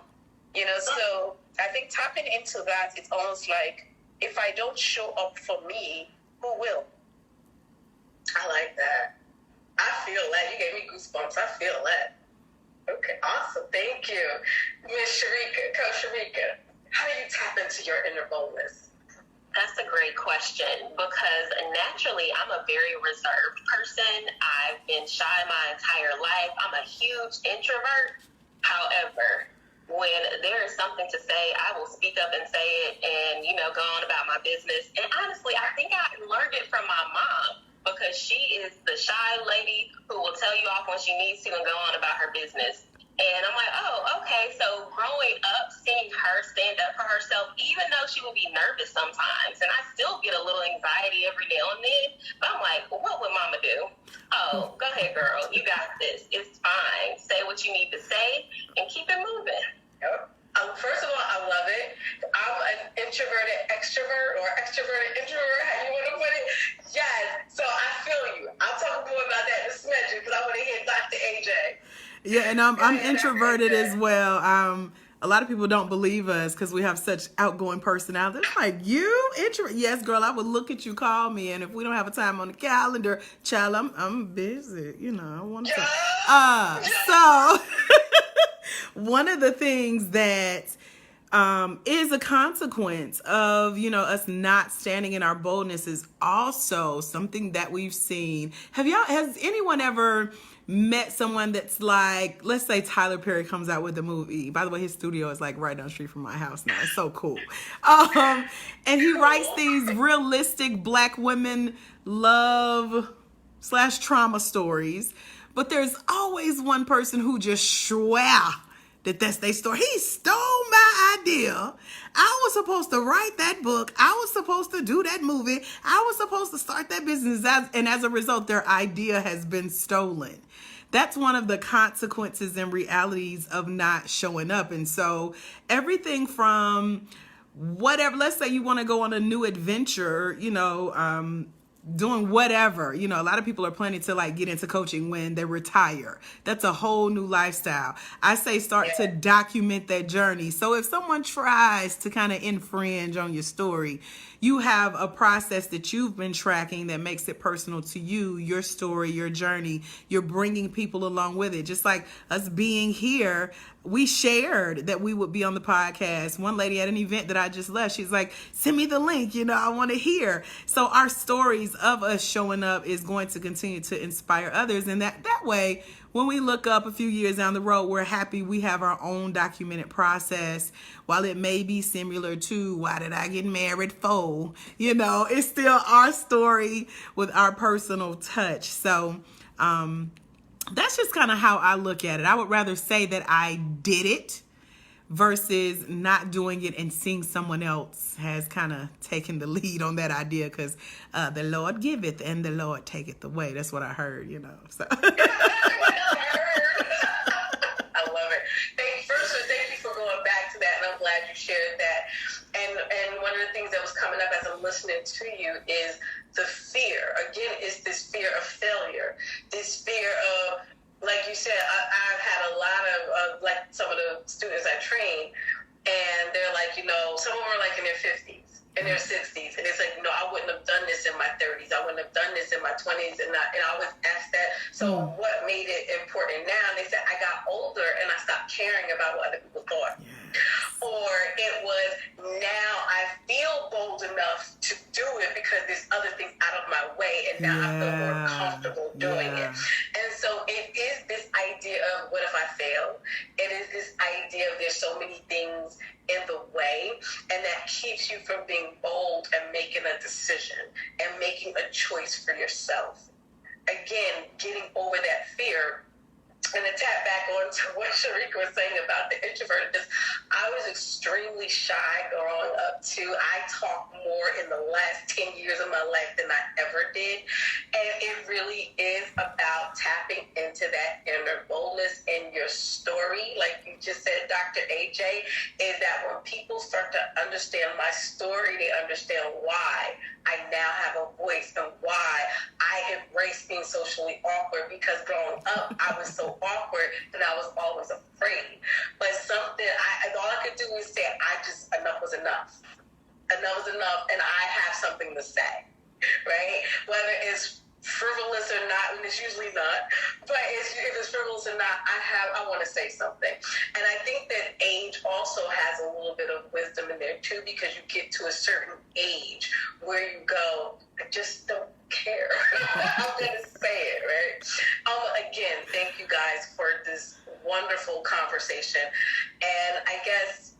Speaker 4: So I think tapping into that, it's almost like, if I don't show up for me, who will?
Speaker 2: I like that. I feel that. You gave me goosebumps. I feel that. Okay, awesome. Thank you. Miss Sharika, Coach Sharika, how do you tap into your inner boldness?
Speaker 3: That's a great question because naturally I'm a very reserved person. I've been shy my entire life. I'm a huge introvert. However, when there is something to say, I will speak up and say it and, go on about my business. And honestly, I think I learned it from my mom because she is the shy lady who will tell you off when she needs to and go on about her business. And I'm like, oh, okay. So growing up, seeing her stand up for herself, even though she would be nervous sometimes, and I still get a little anxiety every now and then, but I'm like, well, what would mama do? Oh, go ahead, girl. You got this. It's fine. Say what you need to say and keep it moving.
Speaker 2: Yep. First of all, I love it. I'm an introverted extrovert or extroverted introvert, how you want to put it. Yes. So I feel you. I'll talk more about that in a smidgen because I want to hear Dr. AJ.
Speaker 1: Yeah, and I'm introverted as well. A lot of people don't believe us because we have such outgoing personality. They're like, you introvert? Yes, girl, I would look at you, call me, and if we don't have a time on the calendar, child, I'm busy. I want to. So one of the things that is a consequence of, us not standing in our boldness is also something that we've seen. Has anyone ever met someone that's like, let's say Tyler Perry comes out with a movie. By the way, his studio is like right down the street from my house now. It's so cool. And he writes these realistic Black women love/trauma stories. But there's always one person who just swear that that's their story. He stole my idea. I was supposed to write that book. I was supposed to do that movie. I was supposed to start that business. And as a result, their idea has been stolen. That's one of the consequences and realities of not showing up. And so everything from whatever, let's say you want to go on a new adventure, doing whatever. You know, a lot of people are planning to like get into coaching when they retire. That's a whole new lifestyle. I say start to document that journey. So if someone tries to kind of infringe on your story, you have a process that you've been tracking that makes it personal to you, your story, your journey. You're bringing people along with it. Just like us being here, we shared that we would be on the podcast. One lady at an event that I just left, she's like, send me the link, you know, I want to hear. So our stories of us showing up is going to continue to inspire others. And that way, when we look up a few years down the road, we're happy we have our own documented process. While it may be similar to why did I get married for, you know, it's still our story with our personal touch. So that's just kind of how I look at it. I would rather say that I did it versus not doing it and seeing someone else has kind of taken the lead on that idea, because the Lord giveth and the Lord taketh away. That's what I heard, you know. So.
Speaker 2: I love it. Thank you for going back to that, and I'm glad you shared that. And one of the things that was coming up as I'm listening to you is the fear. Again, it's this fear of failure, this fear of, like you said, I've had a lot of like some of the students I train, and they're like, you know, some of them are like in their 50s, in their 60s, and it's like, you know, I wouldn't have done this in my 30s, I wouldn't have done this in my 20s, and I always ask that, so what made it important now? And they said, I got older and I stopped caring about what other people thought. Or it was, now I feel bold enough to do it because there's other things out of my way, and now I feel more comfortable doing it. And so it is this idea of, what if I fail? It is this idea of there's so many things in the way, and that keeps you from being bold and making a decision and making a choice for yourself. Again, getting over that fear. And to tap back on to what Sharika was saying about the introvertedness, I was extremely shy growing up too. I talk more in the last 10 years of my life than I ever did. And it really is about tapping into that inner boldness in your story. Like you just said, Dr. AJ, is that when people start to understand my story, they understand why I now have a voice and why I embrace being socially awkward, because growing up, I was so awkward that I was always afraid. But something, all I could do was say, enough was enough. Enough was enough, and I have something to say, right? Whether it's frivolous or not, and it's usually not, but if it's frivolous or not, I want to say something. And I think that age also has a little bit of wisdom in there too, because you get to a certain age where you go, I just don't care. I'm going to say it, right? Again, thank you guys for this wonderful conversation. And I guess,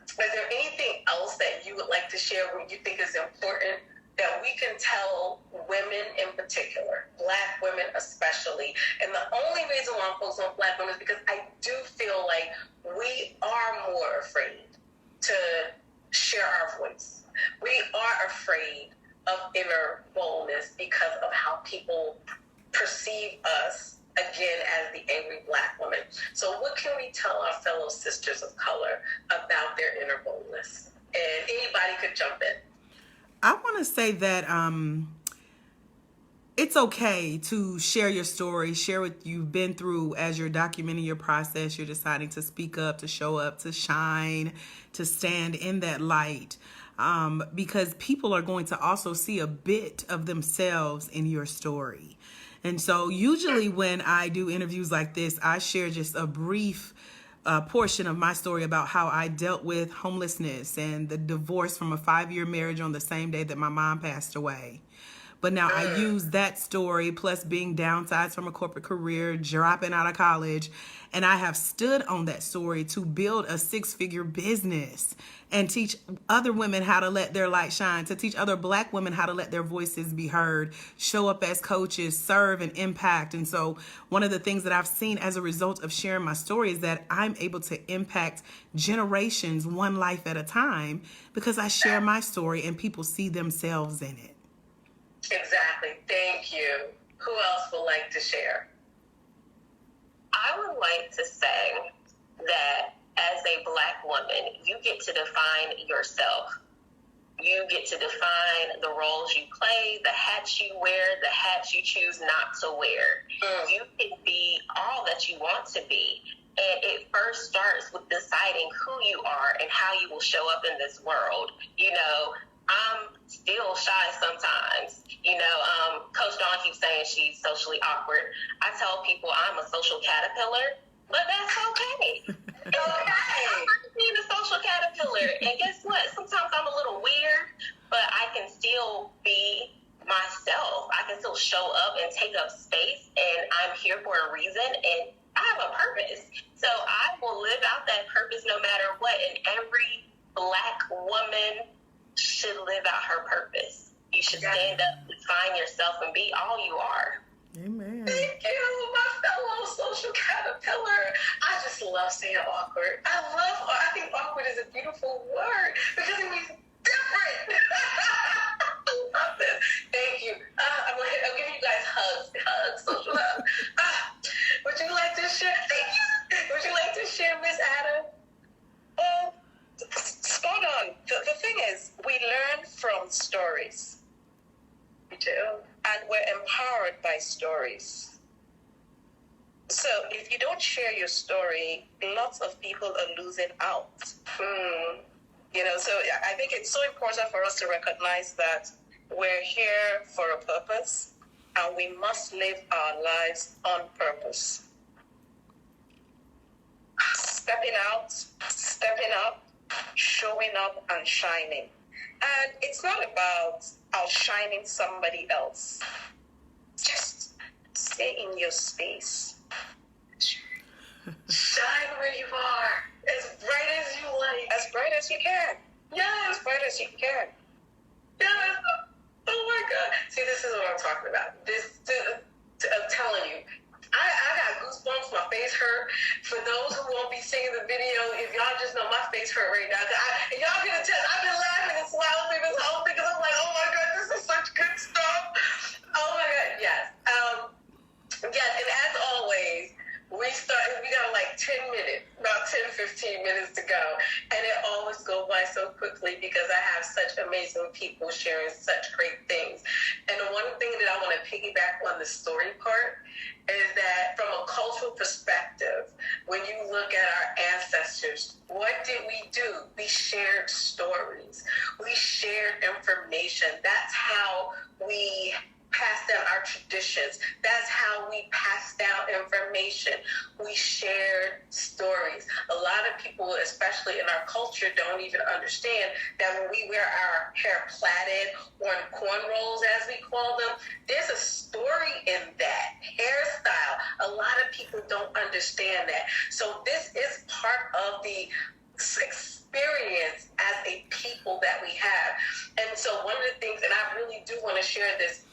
Speaker 2: is there anything else that you would like to share what you think is important that we can tell women in particular, Black women especially? And the only reason why I'm focused on Black women is because I do feel like we are more afraid to share our voice. We are afraid of inner boldness because of how people perceive us, again, as the angry Black woman. So what can we tell our fellow sisters of color about their inner boldness? And anybody could jump in.
Speaker 1: I want to say that it's okay to share your story, share what you've been through as you're documenting your process. You're deciding to speak up, to show up, to shine, to stand in that light, because people are going to also see a bit of themselves in your story. And so usually when I do interviews like this, I share just a brief portion of my story about how I dealt with homelessness and the divorce from a 5-year marriage on the same day that my mom passed away. But now I use that story, plus being downsized from a corporate career, dropping out of college, and I have stood on that story to build a 6-figure business and teach other women how to let their light shine, to teach other Black women how to let their voices be heard, show up as coaches, serve and impact. And so one of the things that I've seen as a result of sharing my story is that I'm able to impact generations one life at a time because I share my story and people see themselves in it.
Speaker 2: Exactly. Thank you. Who else would like to share?
Speaker 3: I would like to say that as a Black woman, you get to define yourself. You get to define the roles you play, the hats you wear, the hats you choose not to wear. You can be all that you want to be. And it first starts with deciding who you are and how you will show up in this world. You know, I'm still shy sometimes. You know, Coach Dawn keeps saying she's socially awkward. I tell people I'm a social caterpillar, but that's okay. Okay. I'm being a social caterpillar. And guess what? Sometimes I'm a little weird, but I can still be myself. I can still show up and take up space, and I'm here for a reason, and I have a purpose. So I will live out that purpose no matter what, and every Black woman should live out her purpose. You should stand up, define yourself, and be all you are.
Speaker 1: Amen.
Speaker 2: Thank you, my fellow social caterpillar. I just love saying awkward. I think awkward is a beautiful word because it means different. I love this. Thank you. I'm giving you guys hugs, social hugs. Would you like to share? Thank you. Would you like to share, Miss Ada?
Speaker 4: Spot on. The thing is, we learn from stories.
Speaker 2: Me too.
Speaker 4: And we're empowered by stories. So if you don't share your story, lots of people are losing out. You know, so I think it's so important for us to recognize that we're here for a purpose, and we must live our lives on purpose. Stepping out, stepping up, showing up, and shining. And it's not about outshining somebody else. Just stay in your space.
Speaker 2: Shine where you are, as bright as you like.
Speaker 4: As bright as you can.
Speaker 2: Yes.
Speaker 4: As bright as you can.
Speaker 2: Yes. Oh my God. See, this is what I'm talking about. I'm telling you, I got goosebumps. My face hurt. For those who won't be seeing the video, if y'all just know my face hurt right now. Y'all can tell I've been laughing and smiling through this whole thing because I'm like, oh my God, this is such good stuff. Oh my God, yes. Yes, and as always, we got like 10 minutes, about 10, 15 minutes to go. And it always goes by so quickly because I have such amazing people sharing such great things. And the one thing that I want to piggyback on the story part is that from a cultural perspective, when you look at our ancestors, what did we do? We shared stories. We shared information. That's how we pass down our traditions. That's how we pass down information. We shared stories. A lot of people, especially in our culture, don't even understand that when we wear our hair plaited or in cornrows, as we call them, there's a story in that hairstyle. A lot of people don't understand that. So this is part of the experience as a people that we have. And so one of the things, and I really do want to share this,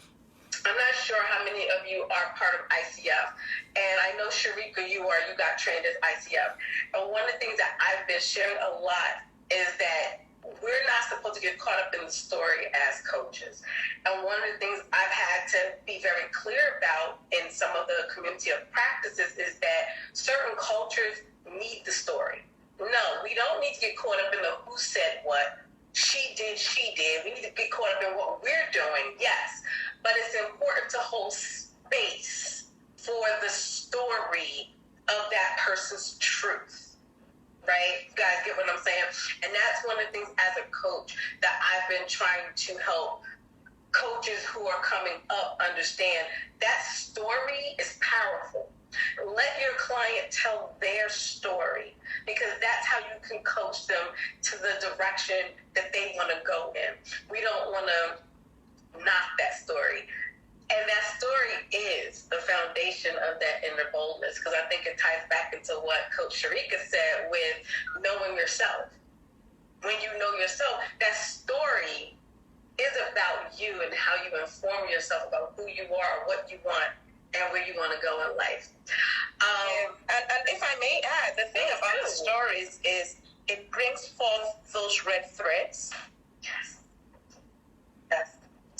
Speaker 2: I'm not sure how many of you are part of ICF, and I know, Sharika, you got trained as ICF. And one of the things that I've been sharing a lot is that we're not supposed to get caught up in the story as coaches. And one of the things I've had to be very clear about in some of the community of practices is that certain cultures need the story. No, we don't need to get caught up in the who said what, she did. We need to get caught up in what we're doing, yes. But it's important to hold space for the story of that person's truth, right? You guys get what I'm saying? And that's one of the things as a coach that I've been trying to help coaches who are coming up understand. That story is powerful. Let your client tell their story, because that's how you can coach them to the direction that they want to go in. We don't want to knock that story. And that story is the foundation of that inner boldness, because I think it ties back into what Coach Sharika said with knowing yourself. When you know yourself, that story is about you and how you inform yourself about who you are, what you want, and where you want to go in life.
Speaker 4: And if I may add, the thing about the stories is it brings forth those red threads.
Speaker 2: Yes.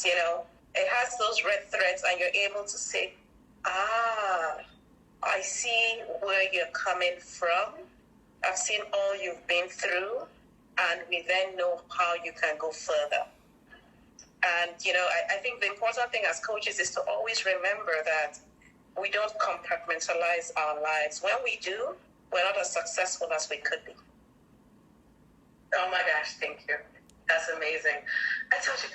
Speaker 4: You know, it has those red threads, and you're able to say, I see where you're coming from. I've seen all you've been through. and we then know how you can go further. And, I think the important thing as coaches is to always remember that we don't compartmentalize our lives. When we do, we're not as successful as we could be.
Speaker 2: Oh my gosh, thank you. That's amazing. I told you,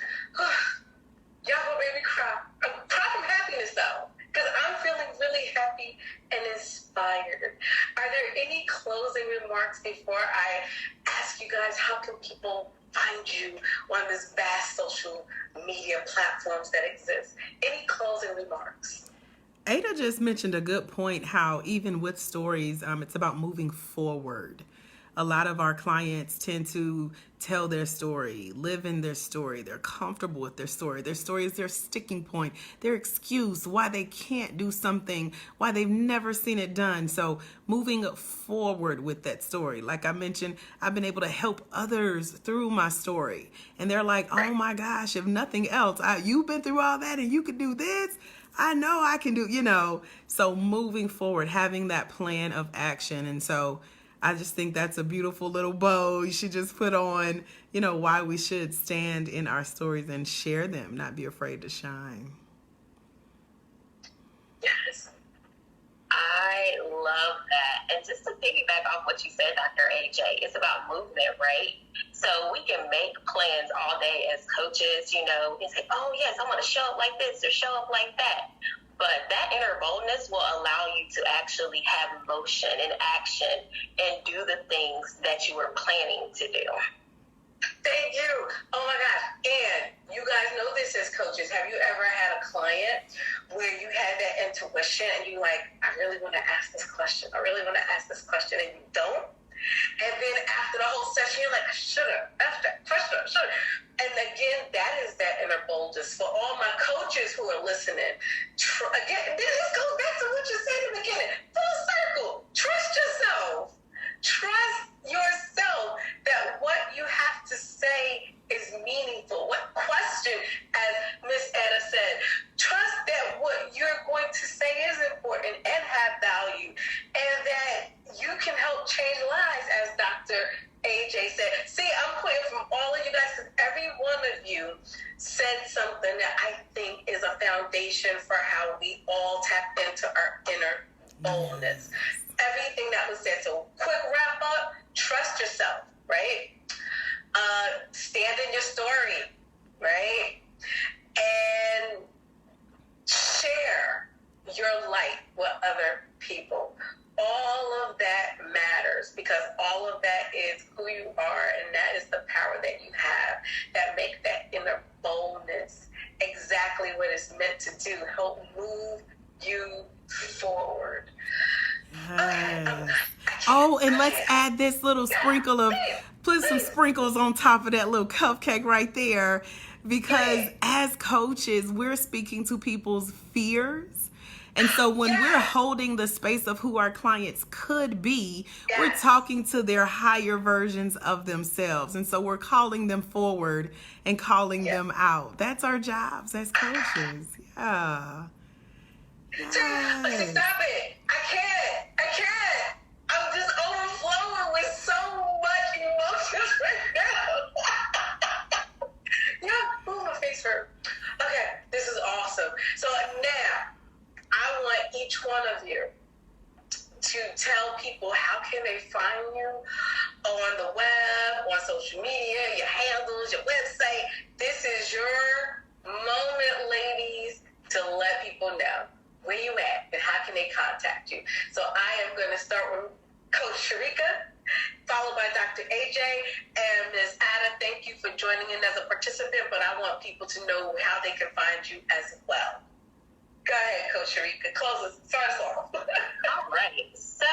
Speaker 2: y'all gonna make me cry. I'm crying from happiness though, because I'm feeling really happy and inspired. Are there any closing remarks before I ask you guys how can people find you on this vast social media platforms that exist? Any closing remarks?
Speaker 1: Ada just mentioned a good point, how even with stories, it's about moving forward. A lot of our clients tend to tell their story, live in their story. They're comfortable with their story. Their story is their sticking point, their excuse why they can't do something, why they've never seen it done. So moving forward with that story. Like I mentioned, I've been able to help others through my story. And they're like, oh my gosh, if nothing else, you've been through all that and you can do this. I know I can do, So moving forward, having that plan of action. And so I just think that's a beautiful little bow you should just put on, why we should stand in our stories and share them, not be afraid to shine.
Speaker 3: Yes, I love that. And just to piggyback off what you said, Dr. AJ, it's about movement, right? So we can make plans all day as coaches, and say, oh, yes, I want to show up like this or show up like that. But that inner boldness will allow you to actually have motion and action and do the things that you were planning to do.
Speaker 2: Thank you. Oh my gosh. And you guys know this as coaches. Have you ever had a client where you had that intuition and you like, I really want to ask this question. I really want to ask this question, and you don't? And then after the whole session, you're like, I should have asked that question. And again, that is that inner boldness. For all my coaches who are listening, again, this goes back to what you said in the beginning. Full circle. Trust yourself. Trust yourself that what you have to say is meaningful. What question, as Miss Anna said, trust that what you're going to say is important and have value, and that you can help change lives, as Dr. AJ said. See, I'm putting from all of you guys, because every one of you said something that I think is a foundation for how we all tap into our inner boldness. Everything that was said. So quick wrap up, trust yourself, right? Stand in your story, right? And share your light with other people. All of that matters, because all of that is who you are, and that is the power that you have that make that inner boldness exactly what it's meant to do, help move you forward.
Speaker 1: Yes. Oh, and let's add this little sprinkle of, put some sprinkles on top of that little cupcake right there, because as coaches, we're speaking to people's fears. And so when we're holding the space of who our clients could be, we're talking to their higher versions of themselves. And so we're calling them forward and calling them out. That's our jobs as coaches. Yeah.
Speaker 2: Yes. Stop it. I can't. I'm just overflowing with so much emotions right now. Yeah, my face hurt. Okay, this is awesome. So now, I want each one of you to tell people how can they find you on the web, on social media, your handles, your website. This is your moment, ladies, to let people know where you at and how can they contact you. So I am going to start with Coach Sharika, followed by Dr. AJ, and Ms. Ada. Thank you for joining in as a participant, but I want people to know how they can find you as well. Go ahead, Coach Sharika. Close us. Start us off.
Speaker 3: All right. So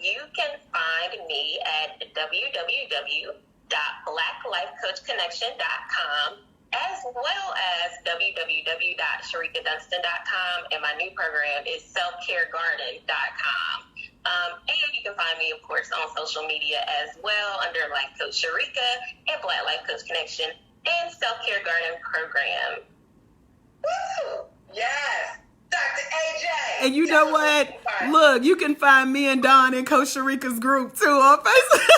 Speaker 3: you can find me at www.blacklifecoachconnection.com, as well as www.sharikadunstan.com, and my new program is selfcaregarden.com. And you can find me, of course, on social media as well under Life Coach Sharika and Black Life Coach Connection and Self-Care Garden Program.
Speaker 2: Woo! Yes. Dr. AJ.
Speaker 1: And you know what? Look, you can find me and Dawn in Coach Sharika's group too on Facebook.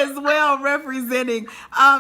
Speaker 1: as well representing.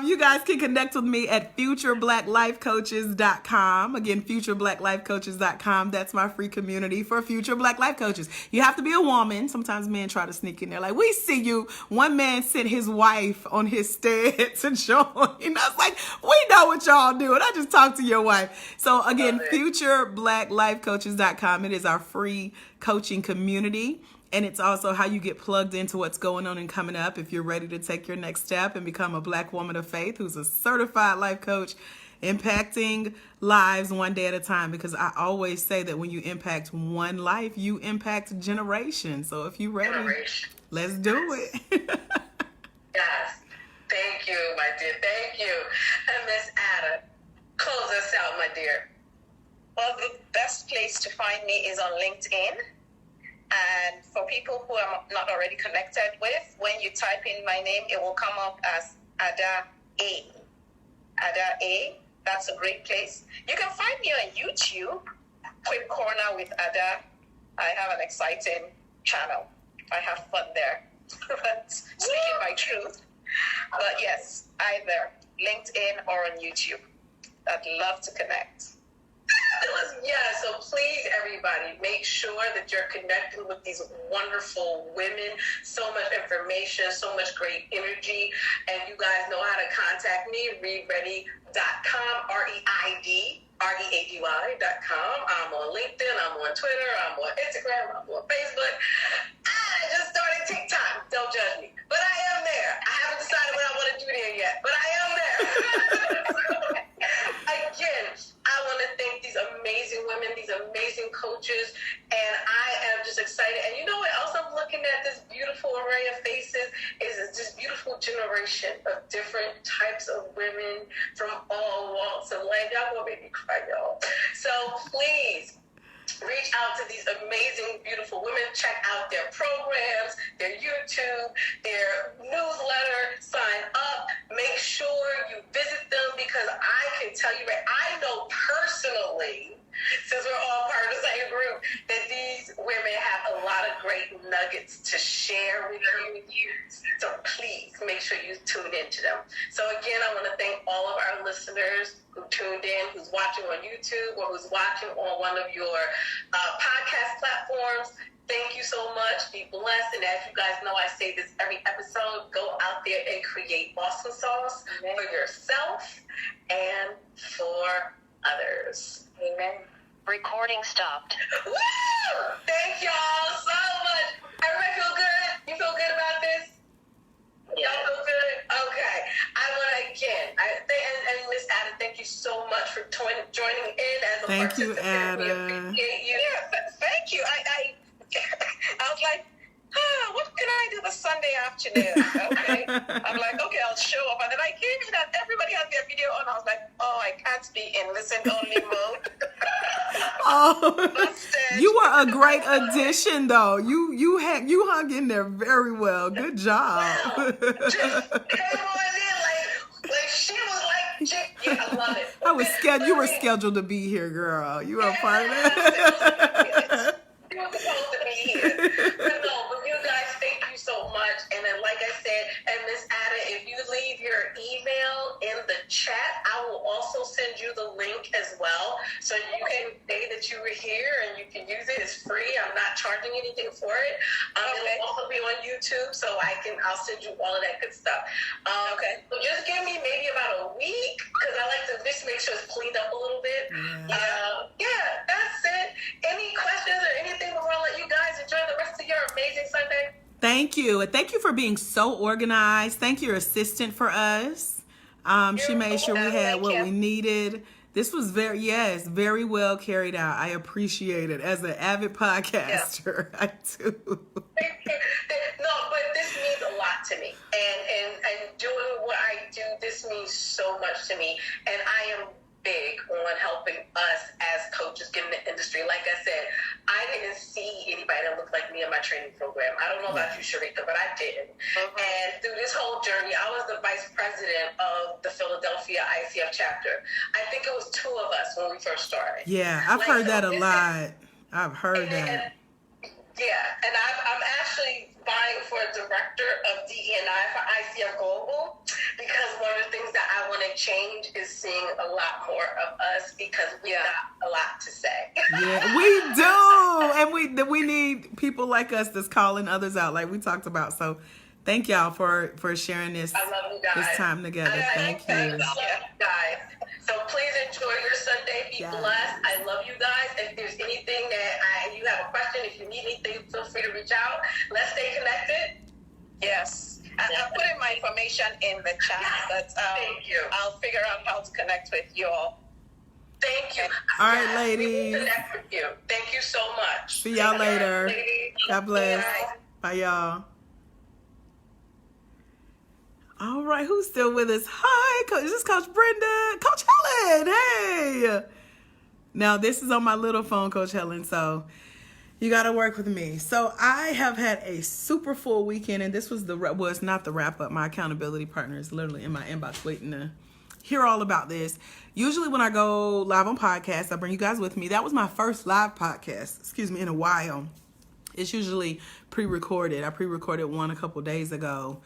Speaker 1: You guys can connect with me at futureblackLifeCoaches.com. Again, futureblackLifeCoaches.com. That's my free community for future Black life coaches. You have to be a woman. Sometimes men try to sneak in there like, we see you. One man sent his wife on his stead to join. I was like, we know what y'all do. And I just talked to your wife. So again, futureblackLifeCoaches.com. It is our free coaching community. And it's also how you get plugged into what's going on and coming up if you're ready to take your next step and become a Black woman of faith who's a certified life coach, impacting lives one day at a time. Because I always say that when you impact one life, you impact generations. So if you're ready, let's do it.
Speaker 2: Yes. Thank you, my dear. Thank you. And Miss Ada, close us out, my dear.
Speaker 4: Well, the best place to find me is on LinkedIn. And for people who I'm not already connected with, when you type in my name, it will come up as Ada A. Ada A. That's a great place. You can find me on YouTube, Quick Corner with Ada. I have an exciting channel. I have fun there. Speaking my truth. But yes, either LinkedIn or on YouTube. I'd love to connect.
Speaker 2: Yeah, so please, everybody, make sure that you're connecting with these wonderful women. So much information, so much great energy. And you guys know how to contact me, readready.com, ReadReady.com. I'm on LinkedIn, I'm on Twitter, I'm on Instagram, I'm on Facebook. I just started TikTok, don't judge me. But I am there. I haven't decided what I want to do there yet, but I am there. Again, I want to thank these amazing women, these amazing coaches, and I am just excited. And you know what else I'm looking at? This beautiful array of faces is this beautiful generation of different types of women from all walks of life. Y'all gonna make me cry, y'all. So please reach out to these amazing, beautiful women. Check out their programs, their YouTube, their newsletter. Sign up. Make sure you visit them because I can tell you, I know personally, since we're all part of the same group, that these women have a lot of great nuggets to share with you. So please make sure you tune into them. So again, I want to thank all of our listeners who tuned in, who's watching on YouTube or who's watching on one of your podcast platforms. Thank you so much. Be blessed. And as you guys know, I say this every episode, go out there and create awesome sauce for yourself and for others. Amen.
Speaker 3: Recording stopped.
Speaker 2: Woo! Thank y'all so much. Everybody feel good? You feel good about this?
Speaker 3: Yeah.
Speaker 2: Y'all feel good? Okay. I want to again, and Miss Ada, thank you so much for joining in as a
Speaker 1: Thank you,
Speaker 2: participant. We
Speaker 1: Ada.
Speaker 2: appreciate you.
Speaker 4: Yeah, thank you. I was like, what can I do this Sunday afternoon? Okay. I'm like, okay, I'll show up. And then I came in and everybody had their video on. I was like, oh, I can't be in listen-only mode.
Speaker 1: Oh, you were a great addition, though. You hung in there very well. Good job.
Speaker 2: Wow. Just came on in like she was like, yeah, I love it.
Speaker 1: You were scheduled to be here, girl. You were a part of that.
Speaker 2: You were supposed to be here. But you guys, thank you so much. And then, like I said, and Miss Ada, if you leave your email in the chat, I will also send you the link as well. So you can say that you were here and you can use it. It's free. I'm not charging anything for it. It'll also be on YouTube, so I'll send you all of that good stuff. Okay. So just give me maybe about a week because I like to just make sure it's cleaned up a little bit. Yeah, that's it. Any questions or anything before I let you guys enjoy the rest of your amazing Sunday?
Speaker 1: Thank you. And thank you for being so organized. Thank your assistant for us. She made sure we had what we needed. This was very well carried out. I appreciate it. As an avid podcaster, I do.
Speaker 2: No, but this means a lot to me. And doing what I do, this means so much to me. And I am big on helping us as coaches get in the industry. Like I said, I didn't see anybody that looked like me in my training program. I don't know about you, Sharika, but I didn't. And through this whole journey, I was the vice president of the Philadelphia ICF chapter. I think it was 2 of us when we first started.
Speaker 1: Yeah, I've heard that a lot. I've heard that.
Speaker 2: Yeah, and I'm actually applying for a director of DE&I for ICF Global because one of the things that I want to change is seeing a lot more of us because we got a lot to say.
Speaker 1: Yeah, we do. And we need people like us that's calling others out like we talked about. So thank y'all for sharing this,
Speaker 2: I love you guys.
Speaker 1: this time together. Thank you.
Speaker 2: I love you guys. So please enjoy your Sunday. Be blessed. I love you guys. If there's anything that you have a question, if you need anything, feel free to reach out. Let's stay connected.
Speaker 4: Yes. I'll put in my information in the chat, but
Speaker 2: Thank you.
Speaker 4: I'll figure out how to connect with you all.
Speaker 2: Thank you.
Speaker 1: All right, ladies.
Speaker 2: We will connect with you. Thank you so much.
Speaker 1: See y'all later.
Speaker 2: Ladies.
Speaker 1: God bless.
Speaker 2: Bye.
Speaker 1: Bye, y'all. All right, who's still with us? Hi, Coach. This is Coach Brenda. Coach Helen, hey. Now, this is on my little phone, Coach Helen, so you got to work with me. So I have had a super full weekend, and this was it's not the wrap up. My accountability partner is literally in my inbox waiting to hear all about this. Usually when I go live on podcasts, I bring you guys with me. That was my first live podcast, in a while. It's usually pre-recorded. I pre-recorded one a couple days ago.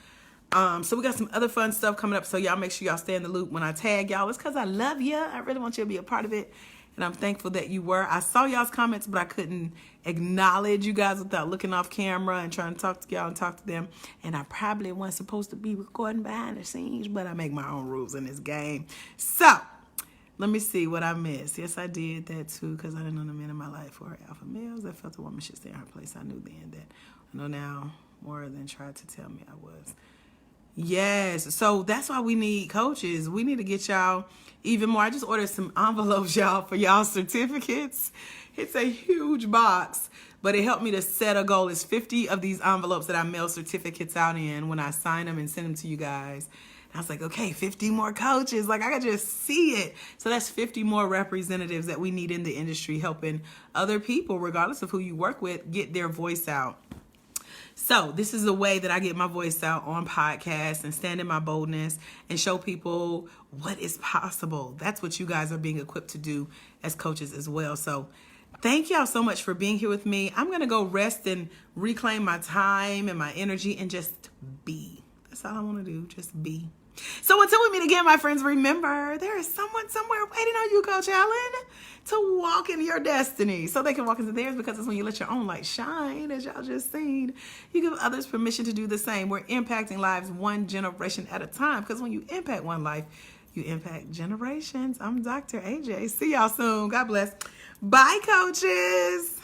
Speaker 1: So we got some other fun stuff coming up. So y'all make sure y'all stay in the loop when I tag y'all. It's because I love you. I really want you to be a part of it. And I'm thankful that you were. I saw y'all's comments, but I couldn't acknowledge you guys without looking off camera and trying to talk to y'all and talk to them. And I probably wasn't supposed to be recording behind the scenes, but I make my own rules in this game. So let me see what I missed. Yes, I did that too, because I didn't know the men in my life were alpha males. I felt a woman should stay in her place. I knew then that I know now more than tried to tell me I was. Yes, so that's why we need coaches. We need to get y'all even more. I just ordered some envelopes, y'all, for y'all certificates. It's a huge box, but it helped me to set a goal. It's 50 of these envelopes that I mail certificates out in when I sign them and send them to you guys. And I was like, okay, 50 more coaches. Like, I could just see it. So that's 50 more representatives that we need in the industry helping other people, regardless of who you work with, get their voice out. So this is a way that I get my voice out on podcasts and stand in my boldness and show people what is possible. That's what you guys are being equipped to do as coaches as well. So thank y'all so much for being here with me. I'm going to go rest and reclaim my time and my energy and just be. That's all I want to do, just be. So until we meet again, my friends, remember, there is someone somewhere waiting on you, Coach Helen, to walk in your destiny so they can walk into theirs, because it's when you let your own light shine, as y'all just seen, you give others permission to do the same. We're impacting lives one generation at a time, because when you impact one life, you impact generations. I'm Dr. AJ. See y'all soon. God bless. Bye, coaches.